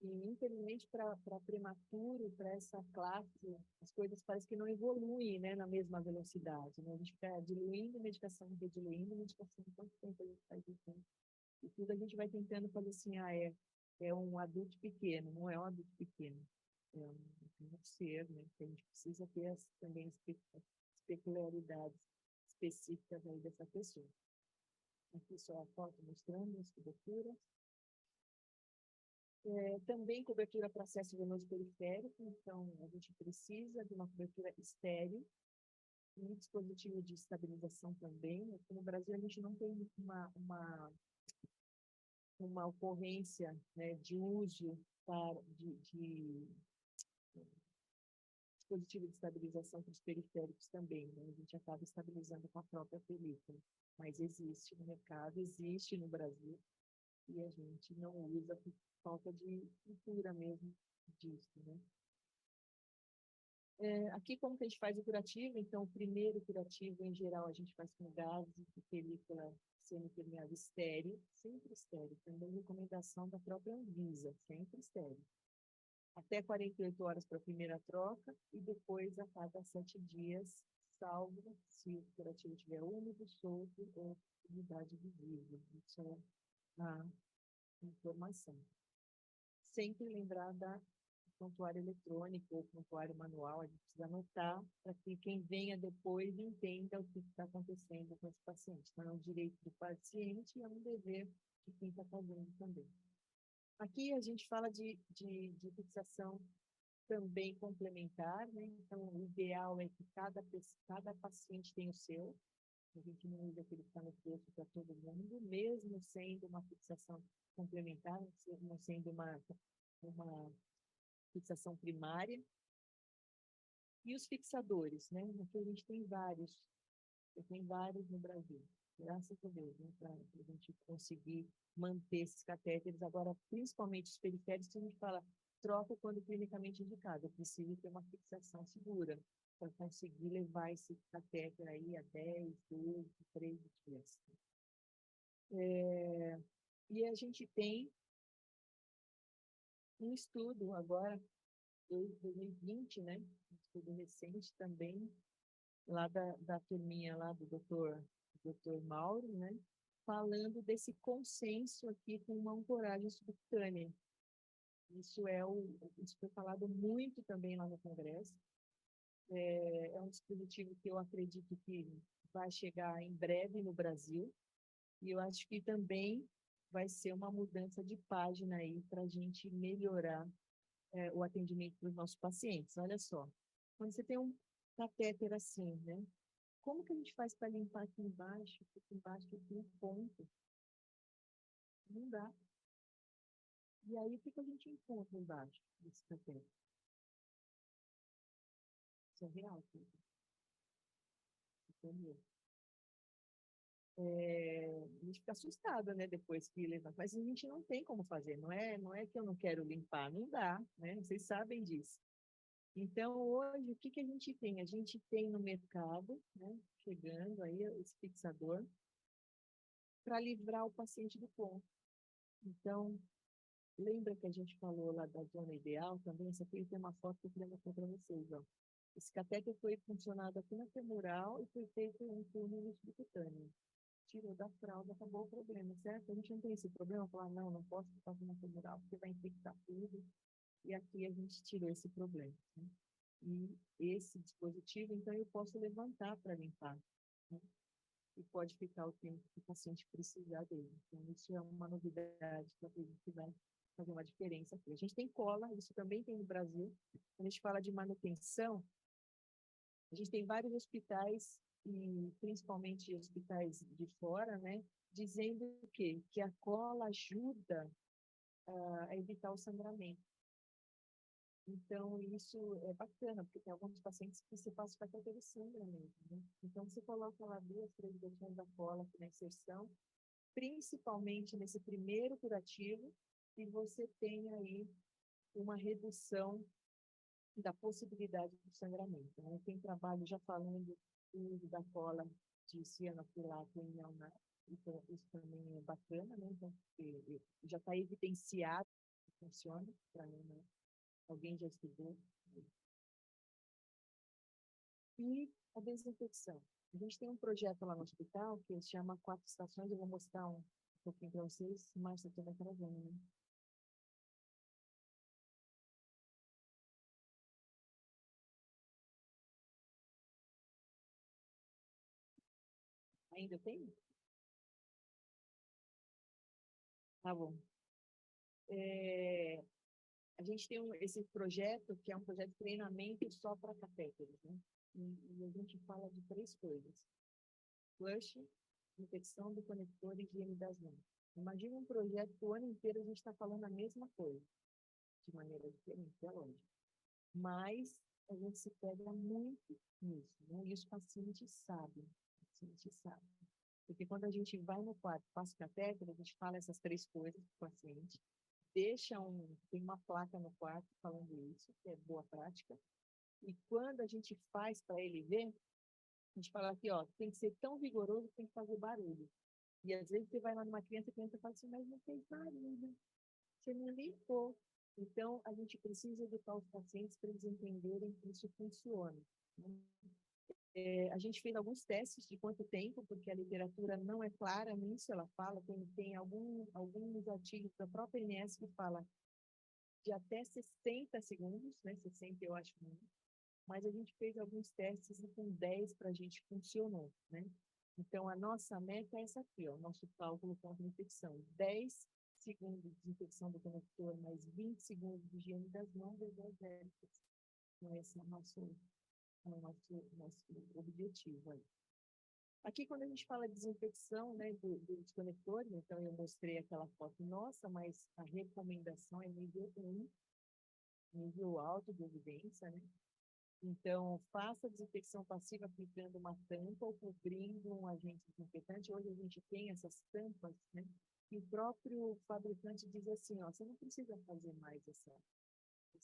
e infelizmente para prematuro, para essa classe, as coisas parecem que não evoluem, né, na mesma velocidade, né? A gente fica diluindo medicação, rediluindo medicação, quanto tempo a gente faz isso, né? E tudo a gente vai tentando fazer assim, é um adulto pequeno, não é um adulto pequeno, é um ser, né, que a gente precisa ter também as peculiaridades específicas aí dessa pessoa. Aqui só a foto mostrando as coberturas. Também cobertura para acesso venoso periférico, então a gente precisa de uma cobertura estéril, um dispositivo de estabilização também. Aqui no Brasil a gente não tem uma ocorrência, né, de uso de dispositivo de estabilização para os periféricos também, né? A gente acaba estabilizando com a própria película, mas existe no mercado, existe no Brasil, e a gente não usa por falta de cultura mesmo disso, né? Aqui como que a gente faz o curativo? Então, o primeiro curativo, em geral, a gente faz com gases de película semipermeável estéreo, sempre estéreo, também recomendação da própria Anvisa, sempre estéreo. Até 48 horas para a primeira troca e depois a cada 7 dias, salvo se o curativo estiver úmido, solto ou umidade visível. Isso é a informação. Sempre lembrar da prontuário eletrônico ou prontuário manual, a gente precisa anotar para que quem venha depois entenda o que está acontecendo com esse paciente. Então, é um direito do paciente e é um dever de quem está fazendo também. Aqui a gente fala de fixação também complementar, né? Então, o ideal é que cada paciente tenha o seu. A gente não usa aquele que está no preço para todo mundo, mesmo sendo uma fixação complementar, não sendo uma fixação primária. E os fixadores, né? Aqui a gente tem vários no Brasil, graças a Deus, né? Para a gente conseguir manter esses catéteres. Agora, principalmente os periféricos, a gente fala, troca quando clinicamente indicado. Eu preciso ter uma fixação segura para conseguir levar esse catéter aí a 10, 12, 13 dias. E a gente tem um estudo agora, 2020, né? Um estudo recente também, lá da turminha lá do doutor Mauro, né? Falando desse consenso aqui com uma ancoragem subcutânea. Isso foi falado muito também lá no Congresso. É um dispositivo que eu acredito que vai chegar em breve no Brasil, e eu acho que também vai ser uma mudança de página aí para a gente melhorar o atendimento dos nossos pacientes. Olha só, quando você tem um catéter assim, né? Como que a gente faz para limpar aqui embaixo? Porque aqui embaixo tem um ponto. Não dá. E aí, o que a gente encontra embaixo desse catéter? Isso é real, entendeu? A gente fica assustada, né, depois que levanta, mas a gente não tem como fazer, não é que eu não quero limpar, não dá, né, vocês sabem disso. Então, hoje, o que a gente tem? A gente tem no mercado, né, chegando aí esse fixador, para livrar o paciente do ponto. Então, lembra que a gente falou lá da zona ideal também? Essa aqui tem uma foto que eu queria mostrar para vocês, ó. Esse catéter foi funcionado aqui na femoral e foi feito um túnel subcutâneo. Tirou da fralda, acabou o problema, certo? A gente não tem esse problema, falar, não posso fazer na femoral porque vai infectar tudo. E aqui a gente tirou esse problema, né? E esse dispositivo, então, eu posso levantar para limpar, né? E pode ficar o tempo que o paciente precisar dele. Então, isso é uma novidade que eu acredito que vai fazer uma diferença aqui. A gente tem cola, isso também tem no Brasil. Quando a gente fala de manutenção, a gente tem vários hospitais, e principalmente hospitais de fora, né, dizendo o quê? Que a cola ajuda a evitar o sangramento. Então, isso é bacana, porque tem alguns pacientes que se passam catéter de sangramento, né? Então, você coloca lá 2, 3 gotinhas da cola aqui na inserção, principalmente nesse primeiro curativo, e você tem aí uma redução da possibilidade de sangramento, né? Tem trabalho já falando do uso da cola de cianoacrilato em neonato, então isso também é bacana, né? Então, já está evidenciado que funciona para neonato. Alguém já estudou. E a desinfecção. A gente tem um projeto lá no hospital que se chama 4 Estações, eu vou mostrar um pouquinho para vocês, mas você vai trazendo, né? Ainda tem? Tá bom. A gente tem esse projeto, que é um projeto de treinamento só para catéteres, né? E a gente fala de 3 coisas: flush, infecção do conector e higiene das mãos. Imagina um projeto que o ano inteiro a gente está falando a mesma coisa, de maneira diferente, é lógico. Mas a gente se pega muito nisso, né? E os pacientes sabem, o paciente sabe. Porque quando a gente vai no quarto, passa o catéter, a gente fala essas 3 coisas para o paciente, tem uma placa no quarto falando isso, que é boa prática, e quando a gente faz para ele ver, a gente fala aqui, ó, tem que ser tão vigoroso que tem que fazer barulho. E às vezes você vai lá numa criança, a criança fala assim, mas não fez barulho, você não limpou. Então, a gente precisa educar os pacientes para eles entenderem que isso funciona, né? A gente fez alguns testes de quanto tempo, porque a literatura não é clara nisso, ela fala, tem alguns artigos da própria INES que fala de até 60 segundos, né? 60 eu acho muito, mas a gente fez alguns testes e com 10 para a gente funcionou, né? Então, a nossa meta é essa aqui, ó, o nosso cálculo contra a infecção. 10 segundos de infecção do conector, mais 20 segundos de higiene das mãos e 10 hérbitas. Então, esse é o nosso objetivo aí. Aqui, quando a gente fala de desinfecção, né, dos conectores, então eu mostrei aquela foto nossa, mas a recomendação é nível 1, nível alto de evidência, né? Então, faça a desinfecção passiva aplicando uma tampa ou cobrindo um agente desinfetante. Hoje a gente tem essas tampas, né? E o próprio fabricante diz assim, ó, você não precisa fazer mais essa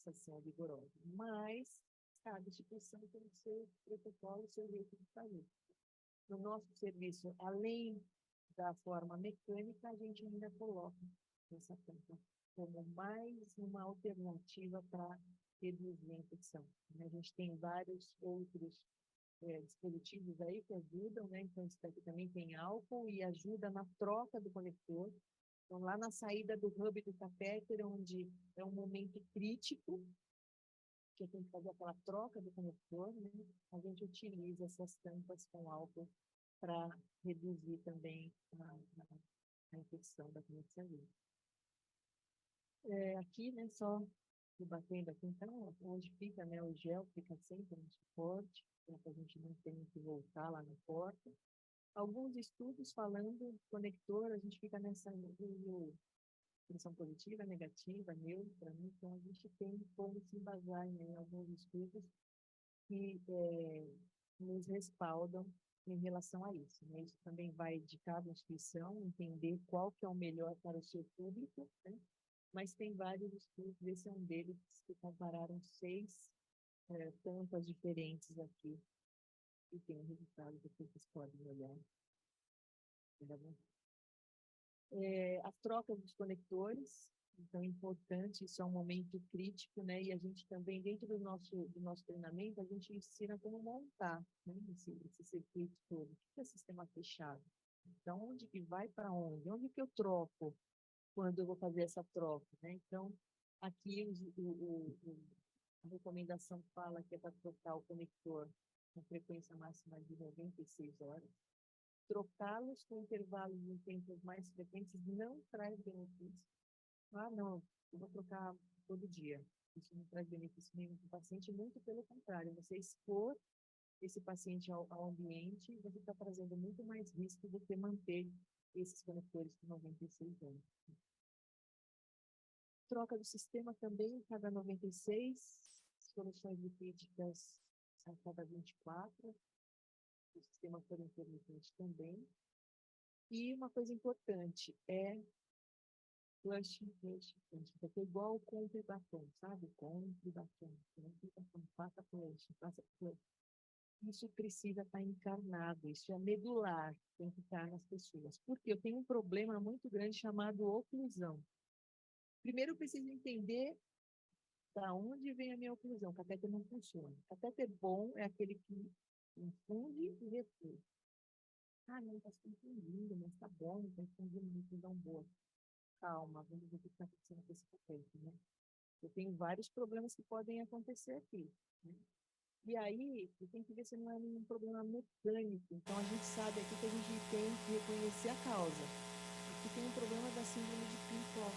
ação vigorosa, mas cada instituição tem o seu protocolo, o seu jeito de fazer. No nosso serviço, além da forma mecânica, a gente ainda coloca essa tampa como mais uma alternativa para reduzir a infecção. A gente tem vários outros dispositivos aí que ajudam, né? Então, isso daqui também tem álcool e ajuda na troca do conector. Então, lá na saída do hub do catéter, onde é um momento crítico, que eu tenho que fazer aquela troca do conector, né? A gente utiliza essas tampas com álcool para reduzir também a infecção da conexão. Aqui, né, só debatendo aqui, então, onde fica, né, o gel fica sempre no suporte, para que a gente não tenha que voltar lá na porta. Alguns estudos falando conector, a gente fica nessa nível pressão positiva, negativa, neutra, né? Então a gente tem como se embasar em alguns estudos que nos respaldam em relação a isso, né? Isso também vai de cada instituição entender qual que é o melhor para o seu público, né? Mas tem vários estudos, esse é um deles, que compararam 6 tampas diferentes aqui, e tem um resultado que vocês podem olhar. Tá bom? As trocas dos conectores, então é importante, isso é um momento crítico, né? E a gente também, dentro do nosso treinamento, a gente ensina como montar, né, esse circuito todo. O que é sistema fechado? Então, onde que vai para onde? Onde que eu troco quando eu vou fazer essa troca, né? Então, aqui a recomendação fala que é para trocar o conector com frequência máxima de 96 horas. Trocá-los com intervalos de tempos mais frequentes não traz benefício. Ah, não, eu vou trocar todo dia. Isso não traz benefício nenhum para o paciente, muito pelo contrário, você expor esse paciente ao ambiente, você está trazendo muito mais risco do que manter esses conectores por 96 anos. Troca do sistema também, cada 96, soluções lipídicas a cada 24, o sistema por intermitente também. E uma coisa importante é flushing, porque é igual o compre e batom, sabe? Compre e batom, faça flushing, faça flushing. Isso precisa estar encarnado, isso é medular, tem que estar nas pessoas. Porque eu tenho um problema muito grande chamado oclusão. Primeiro eu preciso entender da onde vem a minha oclusão. O catéter não funciona. O catéter bom é aquele que infunde e retém. Ah, não, está se confundindo, mas está bom, está infundindo uma oclusão boa. Calma, vamos ver o que está acontecendo com esse catéter, né? Eu tenho vários problemas que podem acontecer aqui, né? E aí, eu tenho que ver se não é nenhum problema mecânico. Então, a gente sabe aqui que a gente tem que reconhecer a causa. Aqui tem um problema da síndrome de Pim-Pop,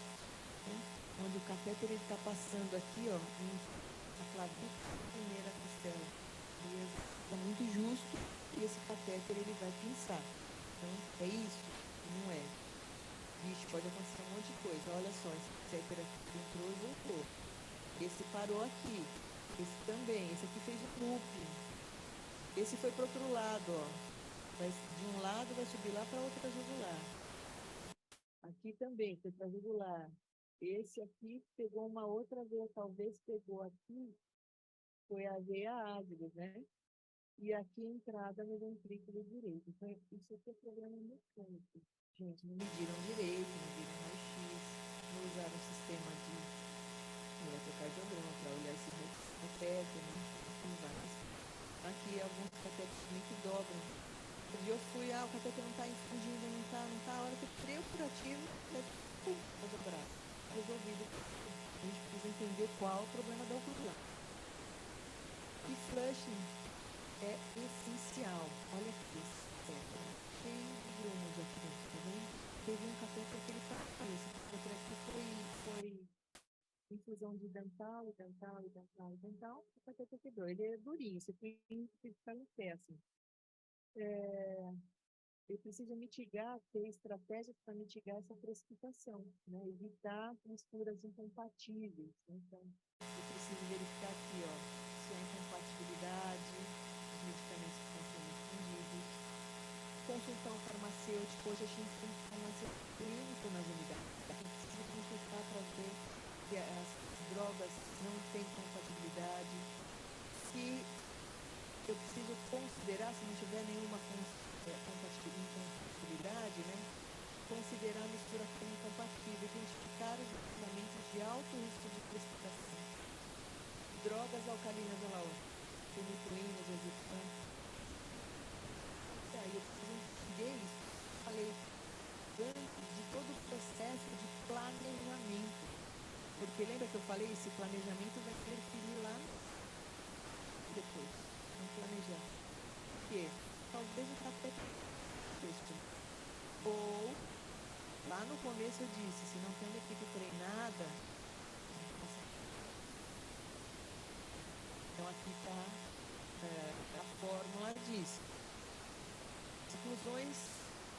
né? Onde o catéter está passando aqui, ó, na clavícula, primeira costela. É muito justo e esse catéter ele vai pinçar. Então, é isso? Não é. Vixe, pode acontecer um monte de coisa. Olha só, esse catéter aqui entrou e voltou. Esse parou aqui. Esse também. Esse aqui fez o looping. Esse foi para o outro lado, ó. De um lado vai subir lá para outra jugular. Aqui também, foi para jugular. Esse aqui pegou uma outra veia, talvez pegou aqui, foi a veia ásida, né? E aqui a entrada no ventrículo direito. Então, isso aqui é problema mecânico. Gente, não mediram direito, não mediram raio-x, não usaram o sistema de eletrocardiograma para olhar esse catéter, né? Aqui alguns catéteres também que dobram. Um dia eu fui, o catéter não está infundindo, não está. A hora que eu tirei o curativo, vou dobrar. Resolvido. A gente precisa entender qual o problema da oclusão. E flushing é essencial. Olha aqui, cheio de grumos aqui dentro, tá vendo? Teve um catéter que ele faz. Esse catéter aqui foi infusão de dental, o catéter quebrou. Ele é durinho, você tem que ficar em pé, assim. Eu preciso mitigar, ter estratégias para mitigar essa precipitação, né? Evitar misturas incompatíveis, né? Então, eu preciso verificar aqui, ó, se há incompatibilidade, os medicamentos que estão sendo infundidos, consultar um farmacêutico. Hoje a gente tem farmacêutico clínico nas unidades. A gente precisa consultar para ver se as drogas não têm compatibilidade, se eu preciso considerar, se não tiver nenhuma incompatibilidade, né? Considerar a mistura como incompatível, identificar os medicamentos de alto risco de precipitação. Drogas alcalinas, olha lá, fenitrinas, diazepam. E aí eu preciso entender isso. Falei antes de todo o processo de planejamento. Porque lembra que eu falei, esse planejamento vai interferir lá depois. Não planejar. Por quê? Talvez o catéter ou lá no começo eu disse, se não tem uma equipe treinada, então aqui está a fórmula disso. Exclusões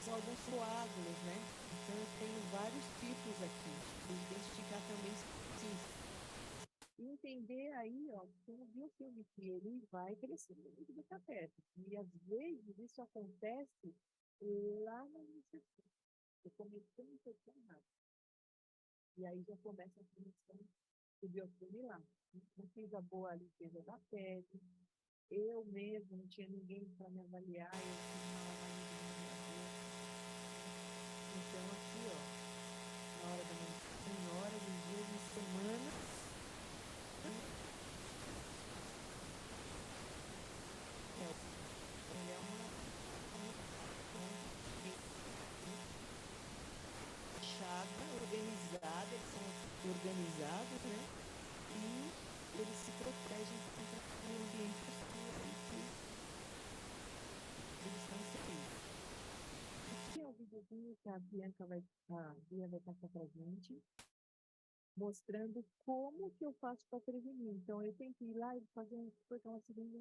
são alguns coágulos, né? Então eu tenho vários tipos aqui. Vou identificar também sim. Entender aí, ó, tem um biofilme que ele vai crescendo dentro do catéter. E às vezes isso acontece lá na iniciação. Eu comecei a infecção rápida. E aí já começa a formação do biofilme lá. Não fiz a boa limpeza da pele. Eu mesmo não tinha ninguém para me avaliar. Eu fiz uma lavagem de mão. Então aqui, ó, na hora da menstruação, em horas, em dias, em semanas, ele é uma fechada, organizada, eles são organizados, né? E eles se protegem contra o ambiente hostil que eles estão inseridos. Aqui é o videozinho que a Bia vai passar pra gente. mostrando como que eu faço para prevenir. Então, eu tenho que ir lá e fazer cortar uma seringa.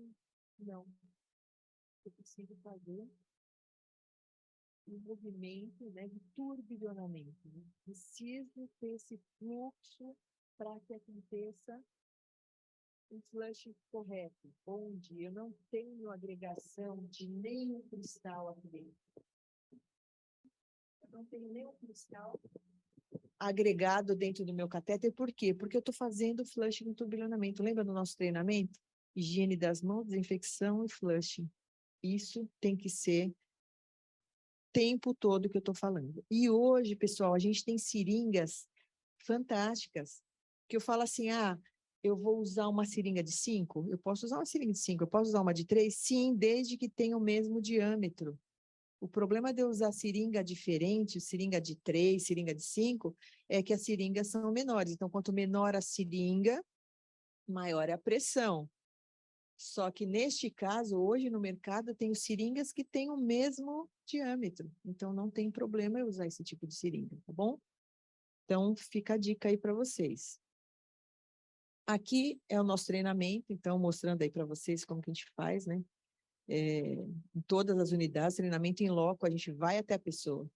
Não. Eu preciso fazer um movimento, né, de turbilhonamento. Né? Preciso ter esse fluxo para que aconteça um flush correto, onde eu não tenho agregação de nenhum cristal aqui dentro. Eu não tenho nenhum cristal agregado dentro do meu catéter. Por quê? Porque eu estou fazendo flush com turbilhonamento. Lembra do nosso treinamento? Higiene das mãos, desinfecção e flushing. Isso tem que ser tempo todo que eu estou falando. E hoje, pessoal, a gente tem seringas fantásticas, que eu falo assim, eu vou usar uma seringa de 5? Eu posso usar uma seringa de 5, eu posso usar uma de 3? Sim, desde que tenha o mesmo diâmetro. O problema de eu usar seringa diferente, seringa de 3, seringa de 5, é que as seringas são menores. Então, quanto menor a seringa, maior é a pressão. Só que, neste caso, hoje no mercado, tem seringas que têm o mesmo diâmetro. Então, não tem problema eu usar esse tipo de seringa, tá bom? Então, fica a dica aí para vocês. Aqui é o nosso treinamento, então, mostrando aí para vocês como que a gente faz, né? Em todas as unidades, treinamento em loco, a gente vai até a pessoa.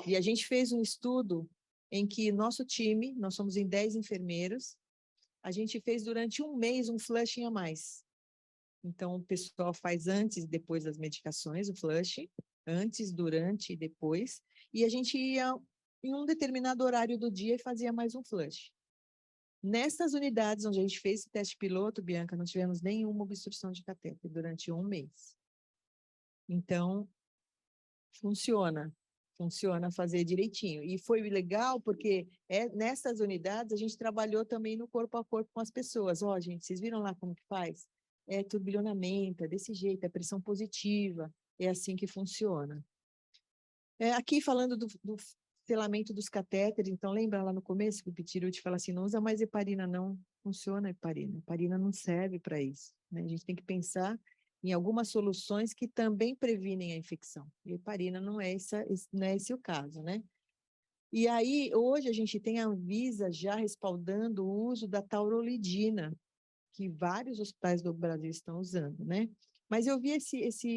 E a gente fez um estudo em que nosso time, nós somos em 10 enfermeiros, a gente fez durante um mês um flushing a mais. Então, o pessoal faz antes e depois das medicações, o flushing, antes, durante e depois, e a gente ia em um determinado horário do dia e fazia mais um flush. Nessas unidades onde a gente fez esse teste piloto, Bianca, não tivemos nenhuma obstrução de catéter durante um mês. Então, funciona fazer direitinho. E foi legal porque nessas unidades a gente trabalhou também no corpo a corpo com as pessoas. Gente, vocês viram lá como que faz? É turbilhonamento, é desse jeito, é pressão positiva, é assim que funciona. Aqui falando do selamento dos catéteres, então lembra lá no começo que o Pitiruti fala assim, não usa mais heparina, não funciona a heparina. A heparina não serve para isso, né? A gente tem que pensar em algumas soluções que também previnem a infecção. E a heparina não é esse o caso, né? E aí, hoje, a gente tem a Anvisa já respaldando o uso da taurolidina, que vários hospitais do Brasil estão usando, né? Mas eu vi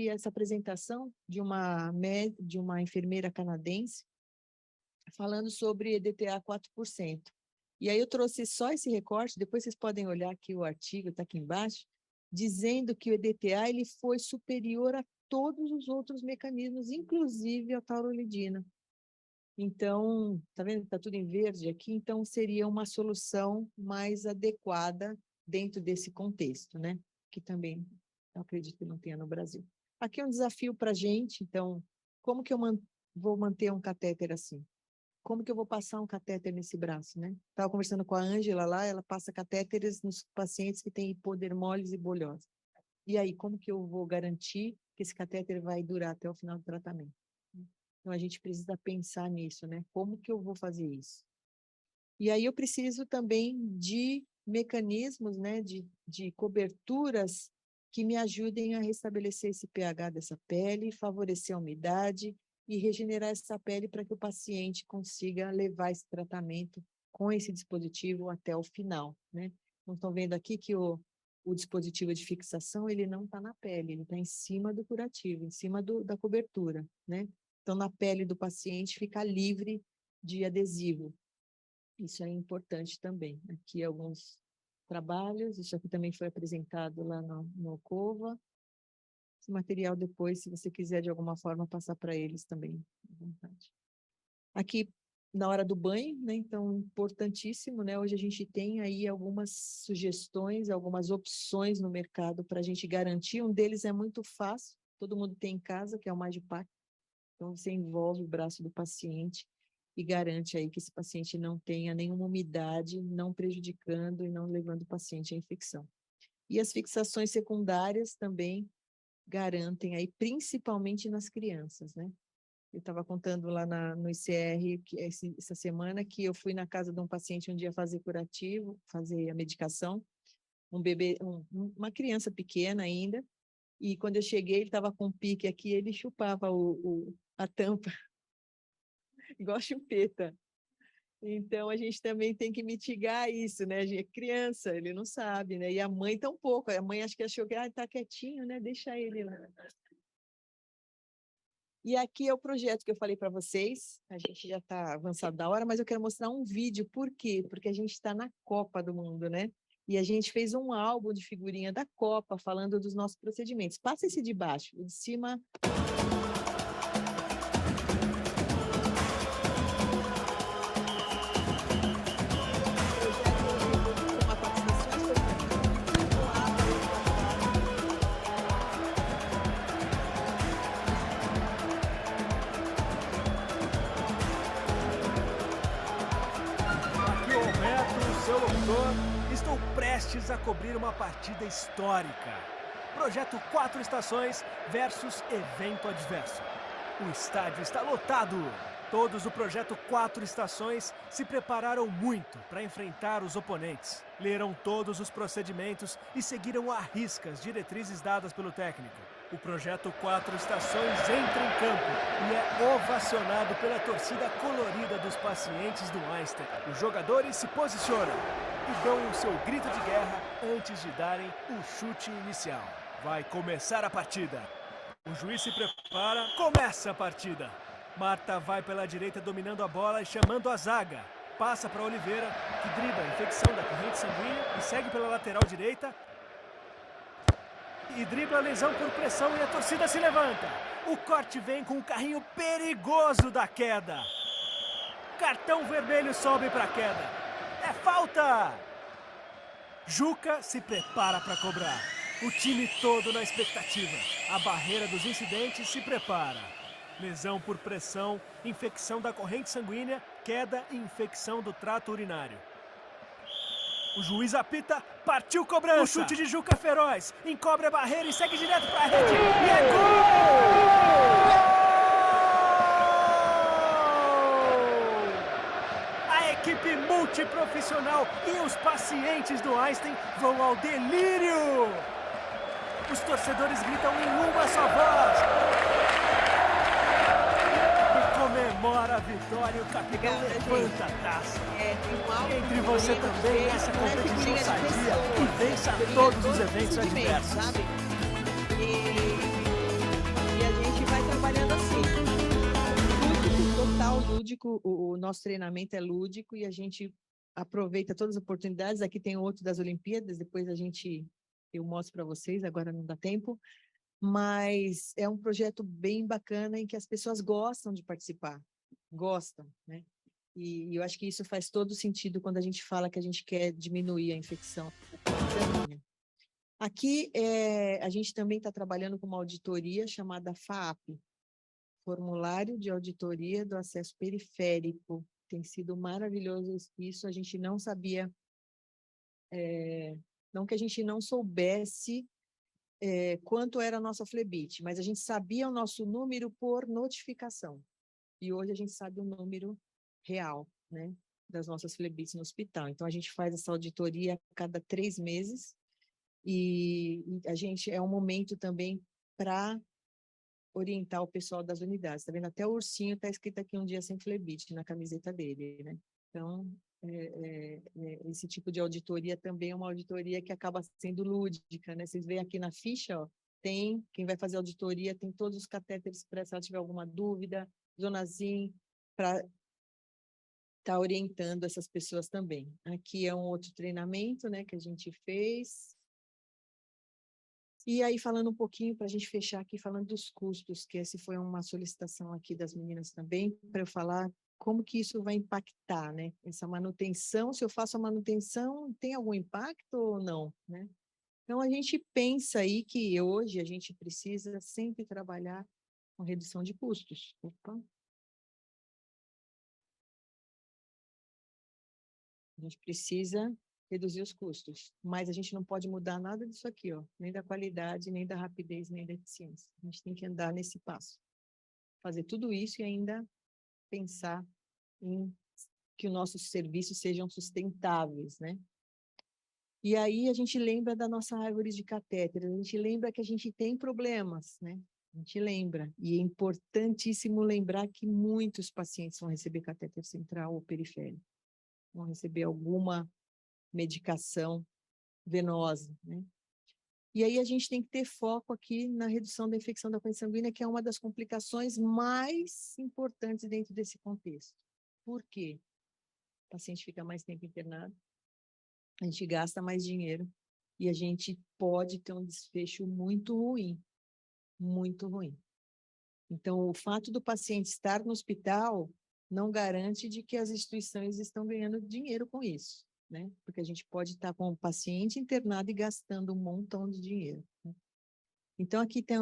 essa apresentação de uma enfermeira canadense falando sobre EDTA 4%. E aí eu trouxe só esse recorte, depois vocês podem olhar aqui o artigo, está aqui embaixo, dizendo que o EDTA ele foi superior a todos os outros mecanismos, inclusive a taurolidina. Então, tá vendo que está tudo em verde aqui? Então, seria uma solução mais adequada dentro desse contexto, né? Que também, eu acredito que não tenha no Brasil. Aqui é um desafio para a gente, então, como que eu vou manter um catéter assim? Como que eu vou passar um catéter nesse braço, né? Estava conversando com a Ângela lá, ela passa catéteres nos pacientes que têm hipodermólise e bolhose. E aí, como que eu vou garantir que esse catéter vai durar até o final do tratamento? Então, a gente precisa pensar nisso, né? Como que eu vou fazer isso? E aí eu preciso também de mecanismos, né? De coberturas que me ajudem a restabelecer esse pH dessa pele, favorecer a umidade e regenerar essa pele para que o paciente consiga levar esse tratamento com esse dispositivo até o final, né? Então, estão vendo aqui que o dispositivo de fixação, ele não está na pele, ele está em cima do curativo, em cima da cobertura, né? Então, na pele do paciente fica livre de adesivo. Isso é importante também. Aqui alguns trabalhos, isso aqui também foi apresentado lá no COVA. Esse material depois, se você quiser de alguma forma passar para eles também, à vontade. Aqui, na hora do banho, né? Então, importantíssimo, né? Hoje a gente tem aí algumas sugestões, algumas opções no mercado para a gente garantir. Um deles é muito fácil, todo mundo tem em casa, que é o Magipac. Então, você envolve o braço do paciente e garante aí que esse paciente não tenha nenhuma umidade, não prejudicando e não levando o paciente à infecção. E as fixações secundárias também garantem aí, principalmente nas crianças, né? Eu estava contando lá no ICR que essa semana que eu fui na casa de um paciente um dia fazer curativo, fazer a medicação, um bebê, uma criança pequena ainda, e quando eu cheguei ele estava com um pique aqui, ele chupava a tampa, igual a chupeta. Então, a gente também tem que mitigar isso, né? A gente é criança, ele não sabe, né? E a mãe tampouco. A mãe acho que achou que tá quietinho, né? Deixa ele lá. E aqui é o projeto que eu falei para vocês. A gente já está avançado da hora, mas eu quero mostrar um vídeo. Por quê? Porque a gente está na Copa do Mundo, né? E a gente fez um álbum de figurinha da Copa, falando dos nossos procedimentos. Passa esse de baixo, o de cima. Aqui o Alberto, seu locutor. Estou prestes a cobrir uma partida histórica. Projeto 4 estações versus evento adverso. O estádio está lotado. Todos do projeto 4 estações se prepararam muito para enfrentar os oponentes. Leram todos os procedimentos e seguiram à risca as diretrizes dadas pelo técnico. O projeto 4 estações entra em campo e é ovacionado pela torcida colorida dos pacientes do Einstein. Os jogadores se posicionam e dão o seu grito de guerra antes de darem o chute inicial. Vai começar a partida. O juiz se prepara, começa a partida. Marta vai pela direita dominando a bola e chamando a zaga. Passa para Oliveira, que dribla a infecção da corrente sanguínea e segue pela lateral direita. E dribla a lesão por pressão e a torcida se levanta. O corte vem com o carrinho perigoso da queda. Cartão vermelho sobe para a queda. É falta! Juca se prepara para cobrar. O time todo na expectativa. A barreira dos incidentes se prepara. Lesão por pressão, infecção da corrente sanguínea, queda e infecção do trato urinário. O juiz apita, partiu cobrança. O chute de Juca feroz, encobre a barreira e segue direto para a rede. E é gol! A equipe multiprofissional e os pacientes do Einstein vão ao delírio. Os torcedores gritam em uma só voz. Comemora a vitória e o capitão levanta a taça. Entre você também nessa competição sadia e vença todos os eventos adversos. Sabe? E a gente vai trabalhando assim. Lúdico, total lúdico. O nosso treinamento é lúdico e a gente aproveita todas as oportunidades. Aqui tem outro das Olimpíadas, depois eu mostro para vocês, agora não dá tempo. Mas é um projeto bem bacana em que as pessoas gostam de participar, gostam, né? E eu acho que isso faz todo sentido quando a gente fala que a gente quer diminuir a infecção. Aqui, a gente também está trabalhando com uma auditoria chamada FAAP, Formulário de Auditoria do Acesso Periférico. Tem sido maravilhoso isso, a gente não sabia, não que a gente não soubesse quanto era a nossa flebite, mas a gente sabia o nosso número por notificação. E hoje a gente sabe o número real, né, das nossas flebites no hospital. Então, a gente faz essa auditoria a cada 3 meses e a gente é um momento também para orientar o pessoal das unidades. Está vendo? Até o ursinho está escrito aqui um dia sem flebite na camiseta dele, né? Então, esse tipo de auditoria também é uma auditoria que acaba sendo lúdica, né? Vocês veem aqui na ficha, ó, quem vai fazer auditoria tem todos os catéteres para se ela tiver alguma dúvida, Zonazinho, para estar orientando essas pessoas também. Aqui é um outro treinamento, né, que a gente fez. E aí, falando um pouquinho, para a gente fechar aqui, falando dos custos, que essa foi uma solicitação aqui das meninas também, para eu falar como que isso vai impactar, né? Essa manutenção, se eu faço a manutenção, tem algum impacto ou não, né? Então, a gente pensa aí que hoje a gente precisa sempre trabalhar com redução de custos. Opa. A gente precisa reduzir os custos, mas a gente não pode mudar nada disso aqui, ó, nem da qualidade, nem da rapidez, nem da eficiência. A gente tem que andar nesse passo. Fazer tudo isso e ainda pensar em que os nossos serviços sejam sustentáveis, né? E aí a gente lembra da nossa árvore de catéteres, a gente lembra que a gente tem problemas, né? A gente lembra, e é importantíssimo lembrar que muitos pacientes vão receber catéter central ou periférico. vão receber alguma medicação venosa, né? E aí a gente tem que ter foco aqui na redução da infecção da corrente sanguínea, que é uma das complicações mais importantes dentro desse contexto. Por quê? O paciente fica mais tempo internado, a gente gasta mais dinheiro e a gente pode ter um desfecho muito ruim, muito ruim. Então, o fato do paciente estar no hospital não garante de que as instituições estão ganhando dinheiro com isso, né? Porque a gente pode estar com o paciente internado e gastando um montão de dinheiro, né? Então, aqui tem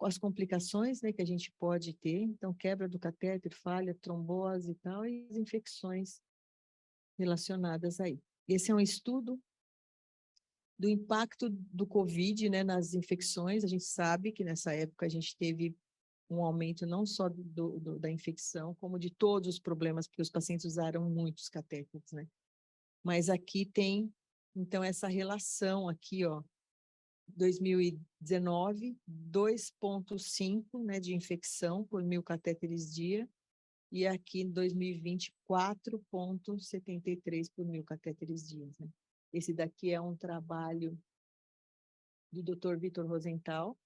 as complicações, né, que a gente pode ter. Então, quebra do catéter, falha, trombose e tal, e as infecções relacionadas aí. Esse é um estudo do impacto do COVID, né, nas infecções. A gente sabe que nessa época a gente teve um aumento não só da infecção, como de todos os problemas, porque os pacientes usaram muitos catéteres, né? Mas aqui tem, então, essa relação aqui, ó, 2019, 2,5, né, de infecção por 1.000 catéteres dia, e aqui em 2020, 4,73 por 1.000 catéteres dia, né? Esse daqui é um trabalho do Dr. Vitor Rosenthal,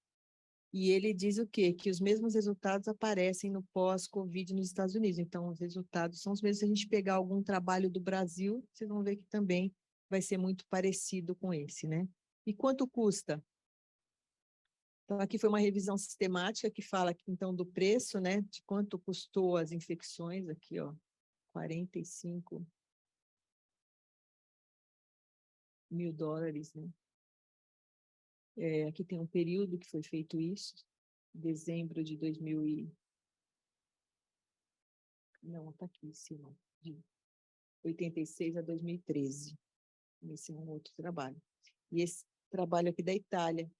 e ele diz o quê? Que os mesmos resultados aparecem no pós-Covid nos Estados Unidos. Então, os resultados são os mesmos. Se a gente pegar algum trabalho do Brasil, vocês vão ver que também vai ser muito parecido com esse, né? E quanto custa? Então, aqui foi uma revisão sistemática que fala, então, do preço, né? De quanto custou as infecções, aqui, ó, 45 mil dólares, né? Aqui tem um período que foi feito isso, dezembro de 2000 e... Não, está aqui em cima, de 86 a 2013. Esse é um outro trabalho. E esse trabalho aqui da Itália,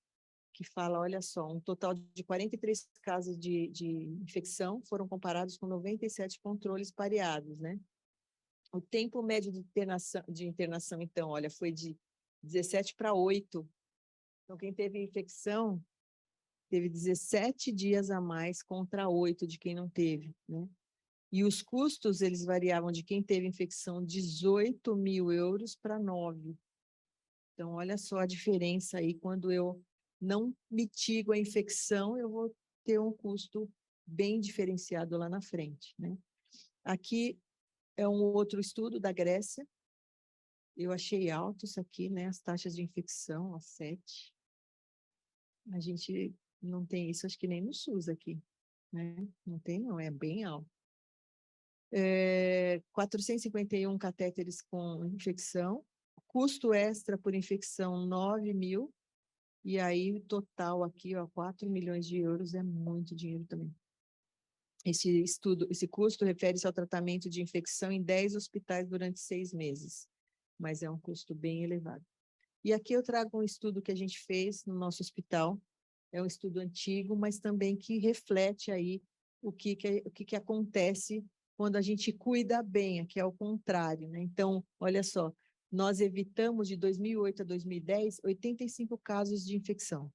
que fala, olha só, um total de 43 casos de infecção foram comparados com 97 controles pareados, né? O tempo médio de internação, então, olha, foi de 17 para 8. Então, quem teve infecção teve 17 dias a mais contra 8 de quem não teve, né? E os custos, eles variavam de quem teve infecção 18 mil euros para 9. Então, olha só a diferença aí, quando eu não mitigo a infecção, eu vou ter um custo bem diferenciado lá na frente, né? Aqui é um outro estudo da Grécia. Eu achei alto isso aqui, né? As taxas de infecção, 7. A gente não tem isso, acho que nem no SUS aqui, né? Não tem, não, é bem alto. 451 catéteres com infecção, custo extra por infecção 9 mil, e aí o total aqui, ó, 4 milhões de euros, é muito dinheiro também. Esse custo refere-se ao tratamento de infecção em 10 hospitais durante 6 meses, mas é um custo bem elevado. E aqui eu trago um estudo que a gente fez no nosso hospital, é um estudo antigo, mas também que reflete aí o que acontece quando a gente cuida bem, que é o contrário, né? Então, olha só, nós evitamos de 2008 a 2010, 85 casos de infecção.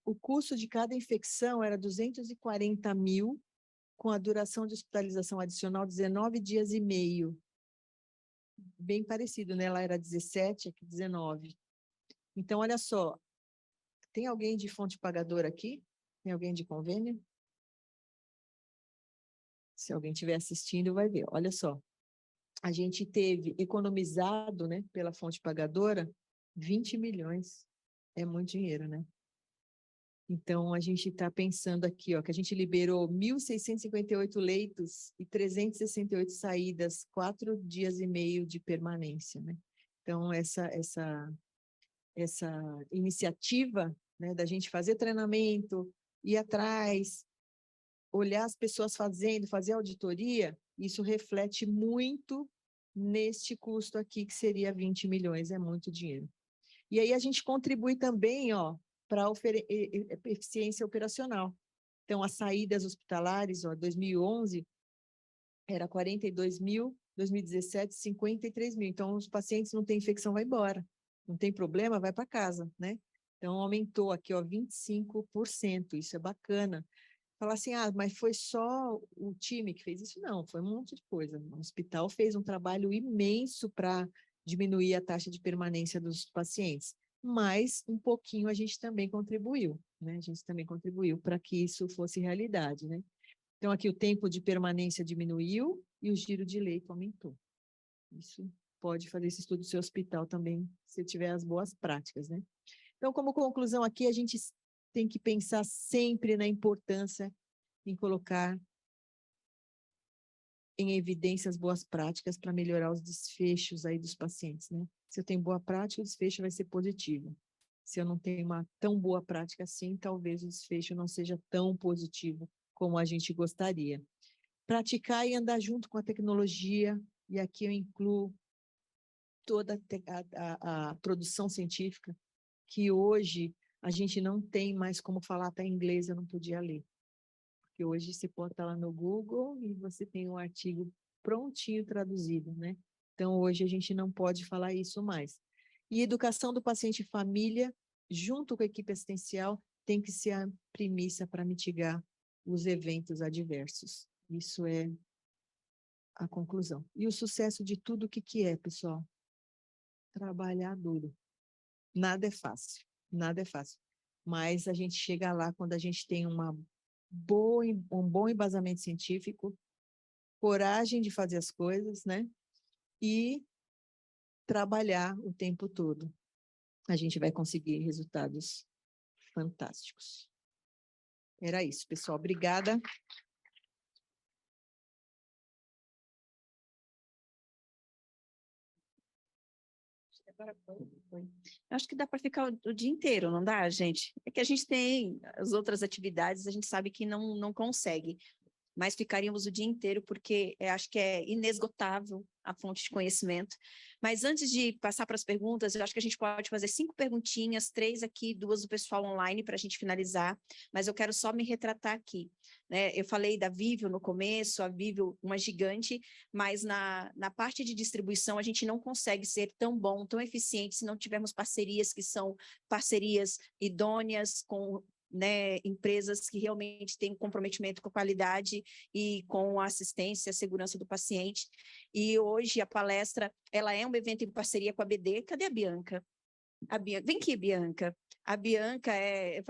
O custo de cada infecção era 240 mil, com a duração de hospitalização adicional 19 dias e meio. Bem parecido, né? Lá era 17, aqui 19. Então, olha só, tem alguém de fonte pagadora aqui? Tem alguém de convênio? Se alguém estiver assistindo, vai ver. Olha só, a gente teve economizado, né, pela fonte pagadora, 20 milhões. É muito dinheiro, né? Então, a gente está pensando aqui, ó, que a gente liberou 1.658 leitos e 368 saídas, 4 dias e meio de permanência, né? Então, essa iniciativa, né, da gente fazer treinamento, ir atrás, olhar as pessoas fazer auditoria, isso reflete muito neste custo aqui, que seria 20 milhões, é muito dinheiro. E aí a gente contribui também, ó, para a eficiência operacional. Então, as saídas hospitalares, ó, 2011 era 42 mil, 2017, 53 mil. Então, os pacientes não têm infecção, vai embora. Não tem problema, vai para casa, né? Então, aumentou aqui, ó, 25%, isso é bacana. falar assim, ah, mas foi só o time que fez isso? Não, foi um monte de coisa. O hospital fez um trabalho imenso para diminuir a taxa de permanência dos pacientes, mas um pouquinho a gente também contribuiu, né? A gente também contribuiu para que isso fosse realidade, né? Então, aqui o tempo de permanência diminuiu e o giro de leito aumentou. Isso pode fazer esse estudo do seu hospital também, se tiver as boas práticas, né? Então, como conclusão aqui, a gente tem que pensar sempre na importância em colocar em evidência as boas práticas para melhorar os desfechos aí dos pacientes, né? Se eu tenho boa prática, o desfecho vai ser positivo. Se eu não tenho uma tão boa prática assim, talvez o desfecho não seja tão positivo como a gente gostaria. Praticar e andar junto com a tecnologia, e aqui eu incluo toda a produção científica, que hoje a gente não tem mais como falar até inglês, eu não podia ler. Porque hoje você pode estar lá no Google e você tem um artigo prontinho traduzido, né? Então, hoje a gente não pode falar isso mais. E educação do paciente e família, junto com a equipe assistencial, tem que ser a premissa para mitigar os eventos adversos. Isso é a conclusão. E o sucesso de tudo, o que é, pessoal? Trabalhar duro. Nada é fácil, nada é fácil. Mas a gente chega lá quando a gente tem um bom embasamento científico, coragem de fazer as coisas, né? E trabalhar o tempo todo. A gente vai conseguir resultados fantásticos. Era isso, pessoal. Obrigada. Acho que dá para ficar o dia inteiro, não dá, gente? É que a gente tem as outras atividades, a gente sabe que não consegue, mas ficaríamos o dia inteiro porque acho que é inesgotável a fonte de conhecimento. Mas antes de passar para as perguntas, eu acho que a gente pode fazer 5 perguntinhas, 3 aqui, 2 do pessoal online para a gente finalizar, mas eu quero só me retratar aqui, né? Eu falei da Vivio no começo, a Vivio uma gigante, mas na parte de distribuição a gente não consegue ser tão bom, tão eficiente se não tivermos parcerias que são parcerias idôneas com, né, empresas que realmente têm um comprometimento com a qualidade e com a assistência, a segurança do paciente. E hoje a palestra, ela é um evento em parceria com a BD. Cadê a Bianca? Vem aqui, Bianca. A Bianca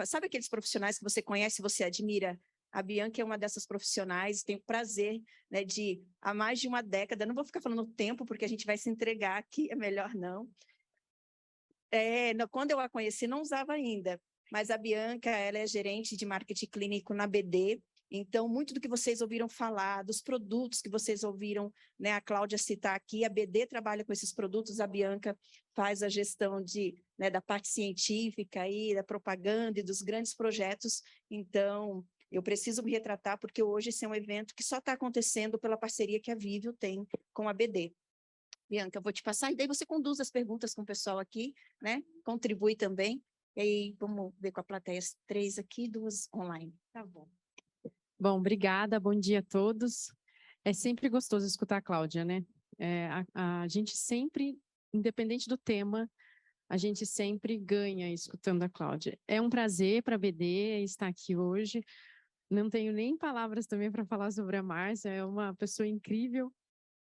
sabe aqueles profissionais que você conhece, você admira? A Bianca é uma dessas profissionais, tenho o prazer, né, de há mais de uma década, não vou ficar falando o tempo, porque a gente vai se entregar aqui, é melhor não. Quando eu a conheci, não usava ainda, mas a Bianca, ela é gerente de marketing clínico na BD, então, muito do que vocês ouviram falar, dos produtos que vocês ouviram, né, a Cláudia citar aqui, a BD trabalha com esses produtos, a Bianca faz a gestão né, da parte científica, aí, da propaganda e dos grandes projetos, então, eu preciso me retratar, porque hoje esse é um evento que só está acontecendo pela parceria que a Vivio tem com a BD. Bianca, eu vou te passar, e daí você conduz as perguntas com o pessoal aqui, né? Contribui também, e aí vamos ver com a plateia, 3 aqui, 2 online. Tá bom. Bom, obrigada, bom dia a todos. É sempre gostoso escutar a Cláudia, né? A gente sempre, independente do tema, a gente sempre ganha escutando a Cláudia. É um prazer para a BD estar aqui hoje. Não tenho nem palavras também para falar sobre a Márcia, é uma pessoa incrível.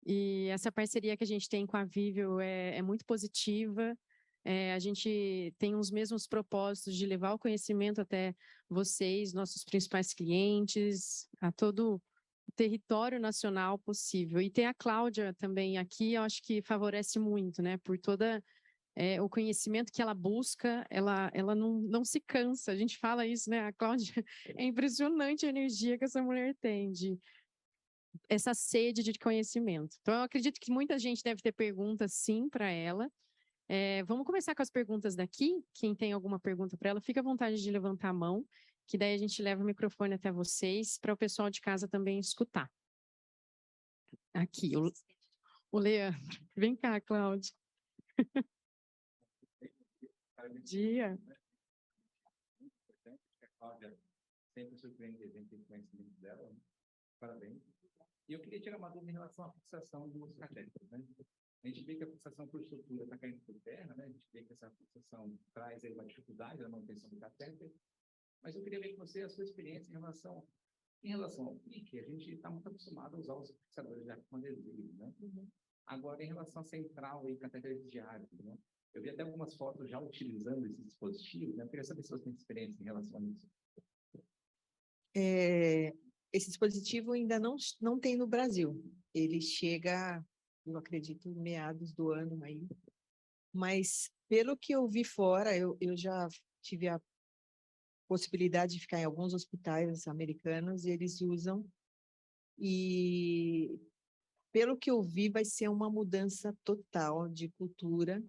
E essa parceria que a gente tem com a Vivio é muito positiva. A gente tem os mesmos propósitos de levar o conhecimento até vocês, nossos principais clientes, a todo o território nacional possível. E ter a Cláudia também aqui, eu acho que favorece muito, né? Por toda o conhecimento que ela busca, ela não se cansa. A gente fala isso, né? A Cláudia, é impressionante a energia que essa mulher tem essa sede de conhecimento. Então, eu acredito que muita gente deve ter perguntas, sim, para ela. Vamos começar com as perguntas daqui. Quem tem alguma pergunta para ela, fica à vontade de levantar a mão, que daí a gente leva o microfone até vocês, para o pessoal de casa também escutar. Aqui, o Leandro. Vem cá, Cláudia. Bom dia. A Cláudia sempre surpreende a gente com o conhecimento dela. Parabéns. E eu queria tirar uma dúvida em relação à fixação dos catéteres, né? A gente vê que a fixação por estrutura está caindo por terra, né? A gente vê que essa fixação traz aí uma dificuldade na manutenção do catéter. Mas eu queria ver com você a sua experiência em relação Em relação ao PIC, a gente está muito acostumado a usar os fixadores de arco com adesivo, né? Agora, em relação à central e catéteres de arco, né? Eu vi até algumas fotos já utilizando esse dispositivo, né? Eu queria saber se você tem experiência em relação a isso. Esse dispositivo ainda não tem no Brasil. Ele chega, eu acredito, em meados do ano aí. Mas, pelo que eu vi fora, eu já tive a possibilidade de ficar em alguns hospitais americanos e eles usam. E, pelo que eu vi, vai ser uma mudança total de cultura.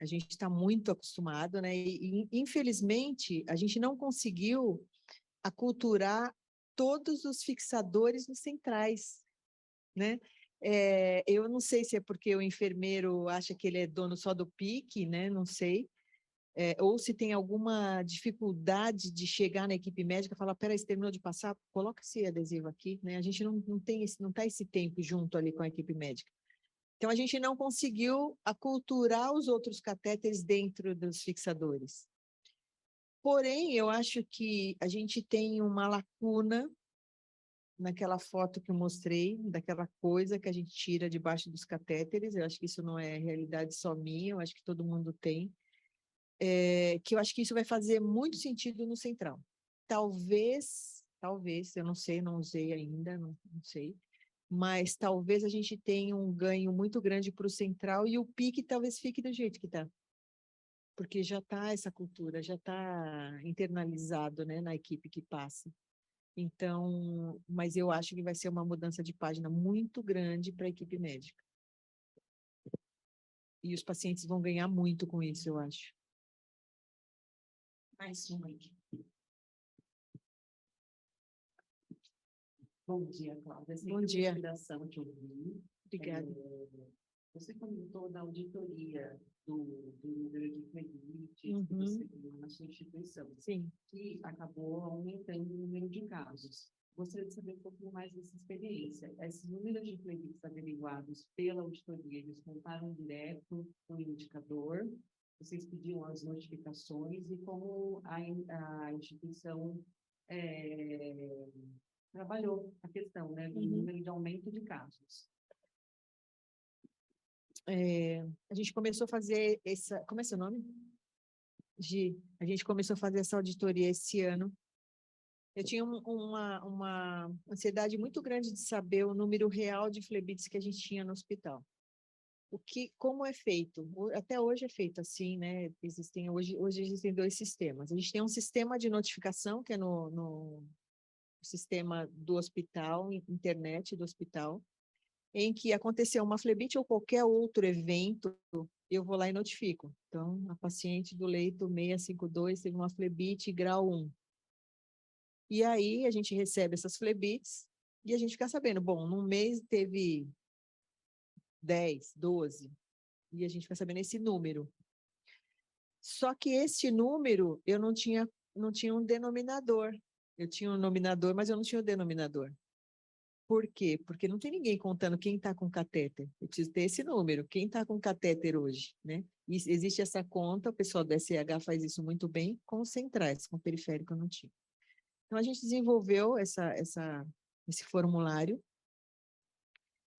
A gente está muito acostumado, né? E, infelizmente, a gente não conseguiu aculturar todos os fixadores nos centrais, né? Eu não sei se é porque o enfermeiro acha que ele é dono só do PIC, né? Não sei. Ou se tem alguma dificuldade de chegar na equipe médica e falar, peraí, você terminou de passar? Coloca esse adesivo aqui, né? A gente não está esse tempo junto ali com a equipe médica. Então, a gente não conseguiu aculturar os outros catéteres dentro dos fixadores. Porém, eu acho que a gente tem uma lacuna naquela foto que eu mostrei, daquela coisa que a gente tira debaixo dos catéteres. Eu acho que isso não é realidade só minha, eu acho que todo mundo tem. Que eu acho que isso vai fazer muito sentido no central. Talvez, eu não sei, não usei ainda, não sei, mas talvez a gente tenha um ganho muito grande para o central e o PIC talvez fique do jeito que está. Porque já está essa cultura, já está internalizado, né, na equipe que passa. Então, mas eu acho que vai ser uma mudança de página muito grande para a equipe médica. E os pacientes vão ganhar muito com isso, eu acho. Mais uma aqui. Bom dia, Cláudia. Bom dia. Inspiração que eu vi. Obrigada. Você comentou da auditoria do número de clientes que você viu na sua instituição. Sim. Que acabou aumentando o número de casos. Gostaria de saber um pouquinho mais dessa experiência. Esses números de clientes averiguados pela auditoria, eles contaram direto com o indicador? Vocês pediam as notificações e como a instituição trabalhou a questão, né, do número de aumento de casos. A gente começou a fazer essa... Como é seu nome? Gi. A gente começou a fazer essa auditoria esse ano. Eu tinha uma ansiedade muito grande de saber o número real de flebites que a gente tinha no hospital. Como é feito? Até hoje é feito assim, né? Hoje existem 2 sistemas. A gente tem um sistema de notificação, que é no sistema do hospital, internet do hospital, em que aconteceu uma flebite ou qualquer outro evento, eu vou lá e notifico. Então, a paciente do leito 652 teve uma flebite grau 1. E aí, a gente recebe essas flebites e a gente fica sabendo, bom, num mês teve 10, 12, e a gente fica sabendo esse número. Só que esse número, eu não tinha um denominador. Eu tinha um nominador, mas eu não tinha o denominador. Por quê? Porque não tem ninguém contando quem está com catéter. Eu preciso ter esse número, quem está com catéter hoje, né? E existe essa conta, o pessoal do SH faz isso muito bem, com os centrais, com o periférico eu não tinha. Então, a gente desenvolveu esse formulário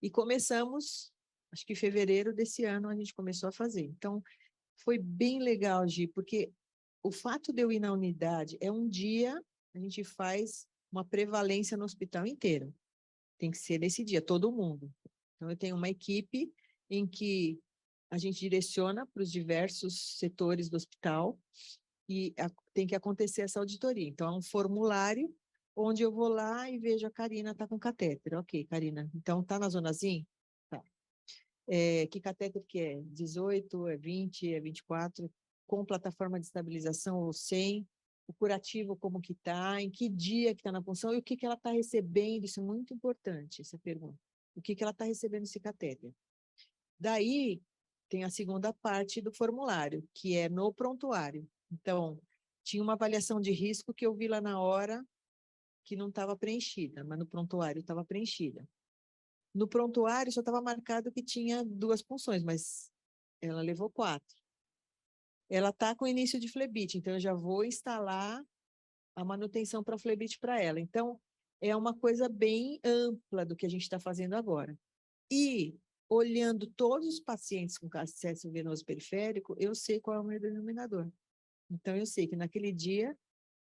e começamos, acho que em fevereiro desse ano, a gente começou a fazer. Então, foi bem legal, Gi, porque o fato de eu ir na unidade é um dia, a gente faz uma prevalência no hospital inteiro. Tem que ser nesse dia, todo mundo. Então, eu tenho uma equipe em que a gente direciona para os diversos setores do hospital e tem que acontecer essa auditoria. Então, é um formulário onde eu vou lá e vejo a Karina está com catéter. Ok, Karina, então está na zona ZIN? Tá. Que catéter que é? 18, é 20, é 24? Com plataforma de estabilização ou sem? O curativo como que está? Em que dia que está na punção? E o que ela está recebendo? Isso é muito importante, essa pergunta. O que ela está recebendo esse catéter? Daí, tem a segunda parte do formulário, que é no prontuário. Então, tinha uma avaliação de risco que eu vi lá na hora que não estava preenchida, mas no prontuário estava preenchida. No prontuário só estava marcado que tinha 2 punções, mas ela levou 4. Ela está com início de flebite, então eu já vou instalar a manutenção para flebite para ela. Então, é uma coisa bem ampla do que a gente está fazendo agora. E, olhando todos os pacientes com acesso venoso periférico, eu sei qual é o meu denominador. Então, eu sei que naquele dia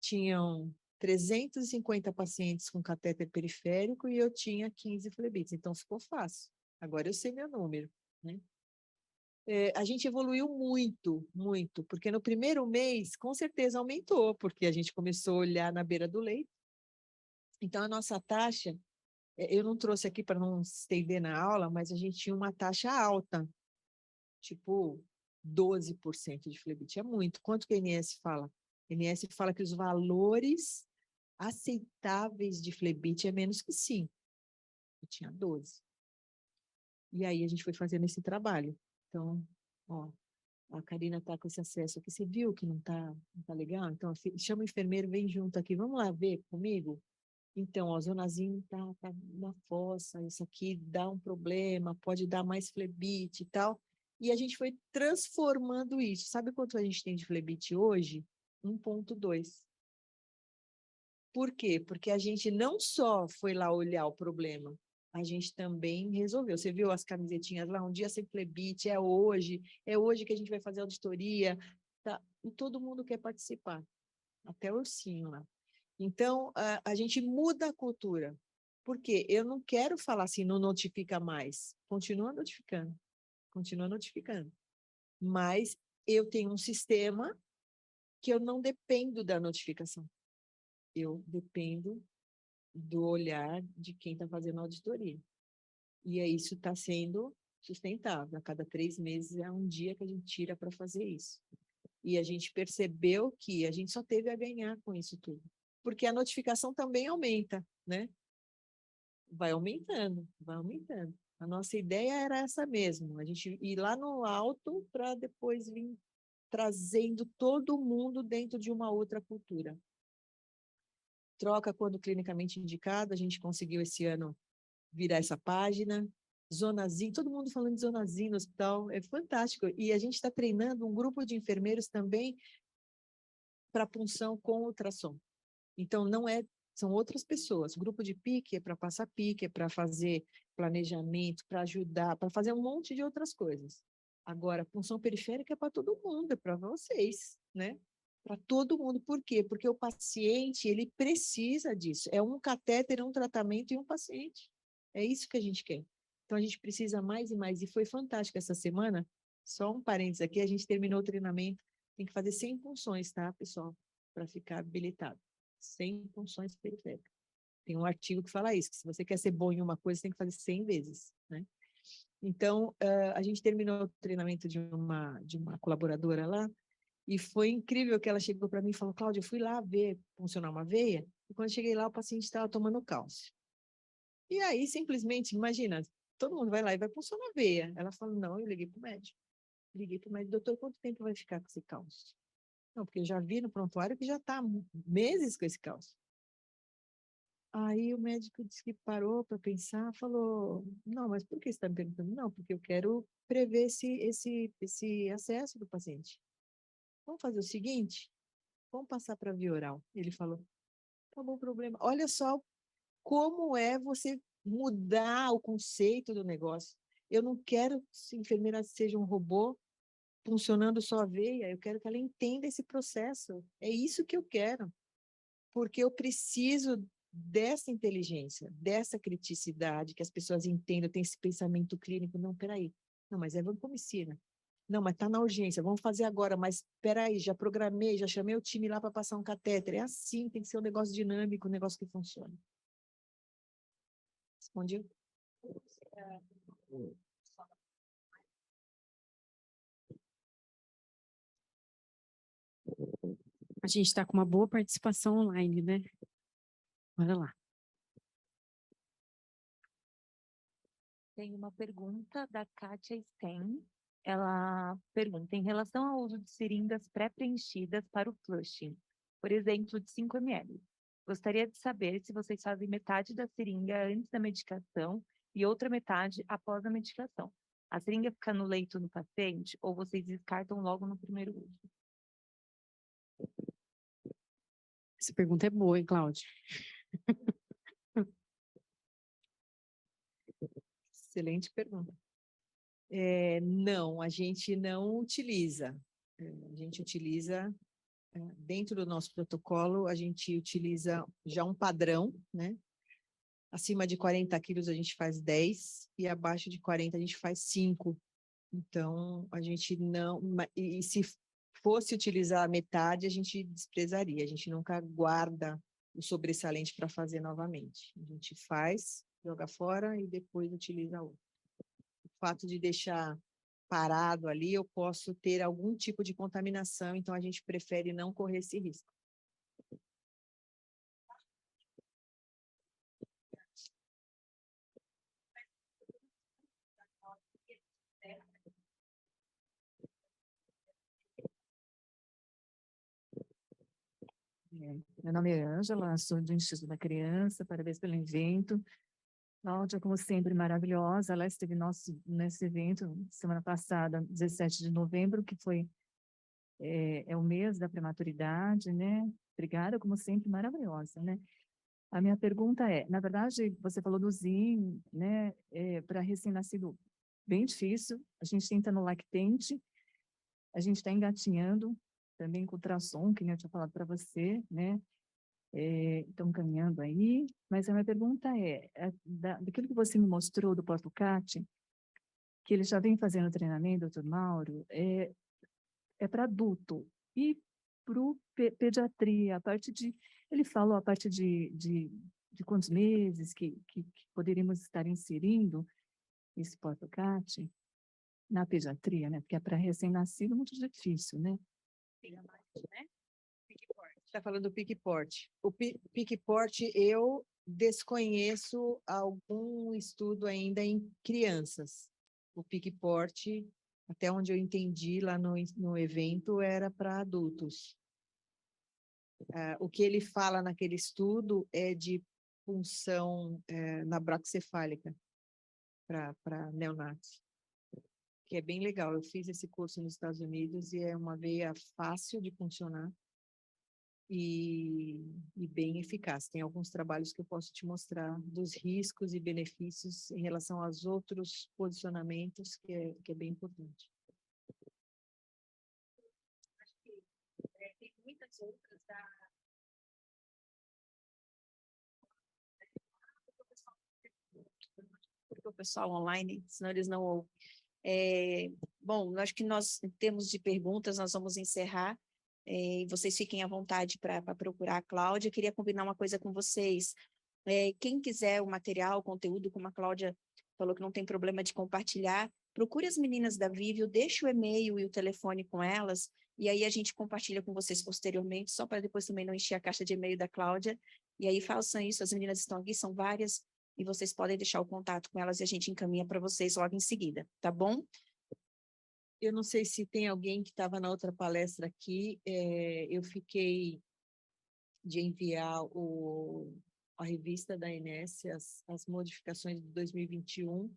tinham 350 pacientes com catéter periférico e eu tinha 15 flebites. Então, ficou fácil. Agora eu sei meu número, né? A gente evoluiu muito, muito, porque no primeiro mês, com certeza, aumentou, porque a gente começou a olhar na beira do leito. Então, a nossa taxa, eu não trouxe aqui para não se estender na aula, mas a gente tinha uma taxa alta, tipo 12% de flebite. É muito. Quanto que a INS fala? A INS fala que os valores aceitáveis de flebite é menos que 5. Eu tinha 12. E aí a gente foi fazendo esse trabalho. Então, ó, a Karina está com esse acesso aqui. Você viu que não tá legal? Então, chama o enfermeiro, vem junto aqui. Vamos lá ver comigo? Então, ó, zonazinho tá na fossa, isso aqui dá um problema, pode dar mais flebite e tal. E a gente foi transformando isso. Sabe quanto a gente tem de flebite hoje? 1,2. Por quê? Porque a gente não só foi lá olhar o problema, a gente também resolveu. Você viu as camisetinhas lá, um dia sem flebite, é hoje que a gente vai fazer auditoria, tá? E todo mundo quer participar, até o ursinho lá. Então, a gente muda a cultura. Por quê? Eu não quero falar assim, não notifica mais. Continua notificando. Mas eu tenho um sistema que eu não dependo da notificação. Eu dependo do olhar de quem está fazendo a auditoria. E isso está sendo sustentável. A cada 3 meses é um dia que a gente tira para fazer isso. E a gente percebeu que a gente só teve a ganhar com isso tudo. Porque a notificação também aumenta, né? Vai aumentando. A nossa ideia era essa mesmo, a gente ir lá no alto para depois vir trazendo todo mundo dentro de uma outra cultura. Troca quando clinicamente indicado, a gente conseguiu esse ano virar essa página. Zonazinho, todo mundo falando de zonazinho no hospital, é fantástico. E a gente está treinando um grupo de enfermeiros também para punção com ultrassom. Então, são outras pessoas. Grupo de pique é para passar pique, é para fazer planejamento, para ajudar, para fazer um monte de outras coisas. Agora, punção periférica é para todo mundo, é para vocês, né? Para todo mundo. Por quê? Porque o paciente, ele precisa disso. É um catéter, um tratamento e um paciente. É isso que a gente quer. Então, a gente precisa mais e mais. E foi fantástico essa semana. Só um parênteses aqui, a gente terminou o treinamento. Tem que fazer 100 punções, tá, pessoal? Para ficar habilitado. 100 punções periféricas. Tem um artigo que fala isso, que se você quer ser bom em uma coisa, você tem que fazer 100 vezes, né? Então, a gente terminou o treinamento de uma colaboradora lá, e foi incrível que ela chegou para mim e falou, Cláudia, eu fui lá ver funcionar uma veia, e quando cheguei lá, o paciente estava tomando cálcio. E aí, simplesmente, imagina, todo mundo vai lá e vai funcionar a veia. Ela falou, não, eu liguei para o médico. Doutor, quanto tempo vai ficar com esse cálcio? Não, porque eu já vi no prontuário que já está meses com esse cálcio. Aí o médico disse que parou para pensar, falou, não, mas por que você está me perguntando? Não, porque eu quero prever esse acesso do paciente. Vamos fazer o seguinte, vamos passar para via oral. Ele falou, tá bom, problema. Olha só como é você mudar o conceito do negócio. Eu não quero que a enfermeira seja um robô funcionando só a veia, eu quero que ela entenda esse processo. É isso que eu quero. Porque eu preciso dessa inteligência, dessa criticidade, que as pessoas entendam, tem esse pensamento clínico, não, peraí, não, mas é vancomicina. Não, mas está na urgência, vamos fazer agora, mas peraí, já programei, já chamei o time lá para passar um catéter. É assim, tem que ser um negócio dinâmico, um negócio que funcione. Respondi? A gente está com uma boa participação online, né? Bora lá. Tem uma pergunta da Kátia Sten. Ela pergunta, em relação ao uso de seringas pré-preenchidas para o flushing, por exemplo, de 5 ml, gostaria de saber se vocês fazem metade da seringa antes da medicação e outra metade após a medicação. A seringa fica no leito no paciente ou vocês descartam logo no primeiro uso? Essa pergunta é boa, hein, Cláudia? Excelente pergunta. Não, a gente não utiliza. A gente utiliza, dentro do nosso protocolo, a gente utiliza já um padrão, né? Acima de 40 quilos a gente faz 10 e abaixo de 40 a gente faz 5. Então, a gente não... E se fosse utilizar a metade, a gente desprezaria. A gente nunca guarda o sobressalente para fazer novamente. A gente faz, joga fora e depois utiliza outro. O fato de deixar parado ali, eu posso ter algum tipo de contaminação, então a gente prefere não correr esse risco. Meu nome é Ângela, sou do Instituto da Criança, parabéns pelo evento. Cláudia, como sempre, maravilhosa. Ela esteve nesse evento semana passada, 17 de novembro, que foi o mês da prematuridade, né? Obrigada, como sempre, maravilhosa, né? A minha pergunta na verdade, você falou do ZIM, né? Para recém-nascido, bem difícil. A gente tenta no lactente, a gente está engatinhando também com ultrassom, que nem eu tinha falado para você, né? Estão caminhando aí, mas a minha pergunta daquilo que você me mostrou do Porto-CAT, que ele já vem fazendo treinamento, doutor Mauro, é para adulto e para pediatria, a parte de, ele falou a parte de quantos meses que poderíamos estar inserindo esse Porto-CAT na pediatria, né? Porque é para recém-nascido muito difícil, né? Está falando do pique-porte. O pique-porte, eu desconheço algum estudo ainda em crianças. O pique-porte, até onde eu entendi lá no evento, era para adultos. O que ele fala naquele estudo é de punção na broxcefálica para neonatos, que é bem legal. Eu fiz esse curso nos Estados Unidos e é uma veia fácil de funcionar e bem eficaz. Tem alguns trabalhos que eu posso te mostrar dos riscos e benefícios em relação aos outros posicionamentos, que é bem importante. Acho que tem muitas outras porque o pessoal online, senão eles não ouvem. Bom, acho que nós, em termos de perguntas, nós vamos encerrar. Vocês fiquem à vontade para procurar a Cláudia. Eu queria combinar uma coisa com vocês. Quem quiser o material, o conteúdo, como a Cláudia falou que não tem problema de compartilhar, procure as meninas da Vivio, deixe o e-mail e o telefone com elas, e aí a gente compartilha com vocês posteriormente, só para depois também não encher a caixa de e-mail da Cláudia. E aí façam isso, as meninas estão aqui, são várias, e vocês podem deixar o contato com elas e a gente encaminha para vocês logo em seguida, tá bom? Eu não sei se tem alguém que estava na outra palestra aqui, eu fiquei de enviar a revista da Inés, as modificações de 2021.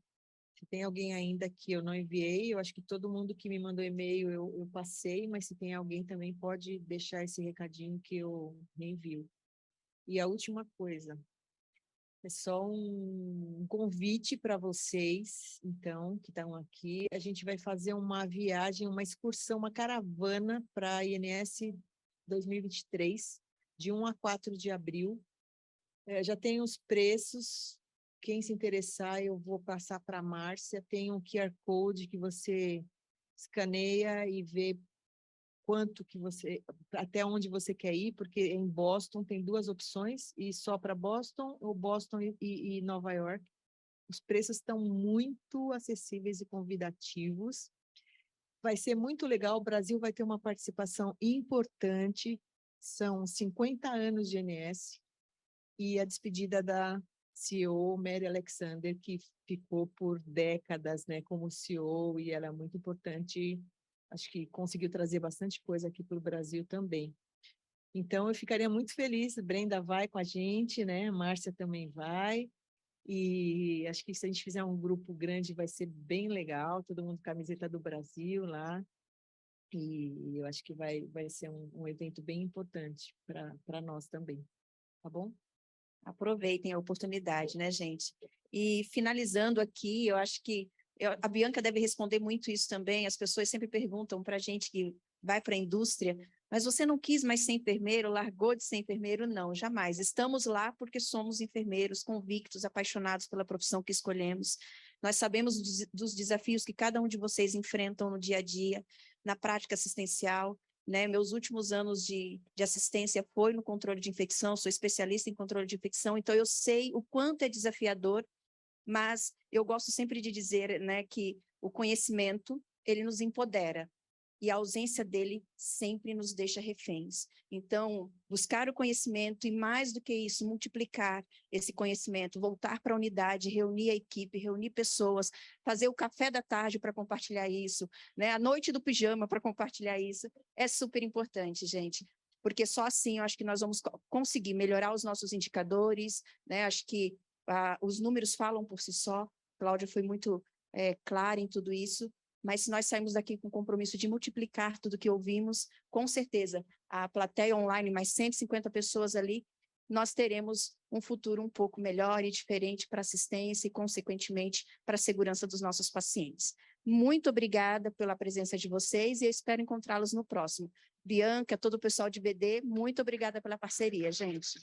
Se tem alguém ainda que eu não enviei, eu acho que todo mundo que me mandou e-mail eu passei, mas se tem alguém também pode deixar esse recadinho que eu reenvio. E a última coisa, é só um convite para vocês, então, que estão aqui. A gente vai fazer uma viagem, uma excursão, uma caravana para a INS 2023, de 1 a 4 de abril. Já tem os preços. Quem se interessar, eu vou passar para a Márcia. Tem um QR Code que você escaneia e vê quanto que até onde você quer ir, porque em Boston tem 2 opções, e só para Boston, ou Boston e Nova York. Os preços estão muito acessíveis e convidativos. Vai ser muito legal, o Brasil vai ter uma participação importante, são 50 anos de INS, e a despedida da CEO, Mary Alexander, que ficou por décadas, né, como CEO, e ela é muito importante. Acho que conseguiu trazer bastante coisa aqui para o Brasil também. Então, eu ficaria muito feliz, Brenda vai com a gente, né? Márcia também vai, e acho que se a gente fizer um grupo grande vai ser bem legal, todo mundo com camiseta do Brasil lá, e eu acho que vai ser um evento bem importante para nós também, tá bom? Aproveitem a oportunidade, né, gente? E finalizando aqui, eu acho que a Bianca deve responder muito isso também. As pessoas sempre perguntam para a gente que vai para a indústria, mas você não quis mais ser enfermeiro, largou de ser enfermeiro? Não, jamais. Estamos lá porque somos enfermeiros, convictos, apaixonados pela profissão que escolhemos. Nós sabemos dos desafios que cada um de vocês enfrentam no dia a dia, na prática assistencial, né? Meus últimos anos de assistência foi no controle de infecção, sou especialista em controle de infecção, então eu sei o quanto é desafiador, mas eu gosto sempre de dizer, né, que o conhecimento, ele nos empodera, e a ausência dele sempre nos deixa reféns. Então, buscar o conhecimento e, mais do que isso, multiplicar esse conhecimento, voltar para a unidade, reunir a equipe, reunir pessoas, fazer o café da tarde para compartilhar isso, né? A noite do pijama para compartilhar isso, é super importante, gente, porque só assim eu acho que nós vamos conseguir melhorar os nossos indicadores, né? Acho que os números falam por si só, Cláudia foi muito clara em tudo isso, mas se nós sairmos daqui com o compromisso de multiplicar tudo que ouvimos, com certeza, a plateia online, mais 150 pessoas ali, nós teremos um futuro um pouco melhor e diferente para a assistência e, consequentemente, para a segurança dos nossos pacientes. Muito obrigada pela presença de vocês e eu espero encontrá-los no próximo. Bianca, todo o pessoal de BD, muito obrigada pela parceria, gente.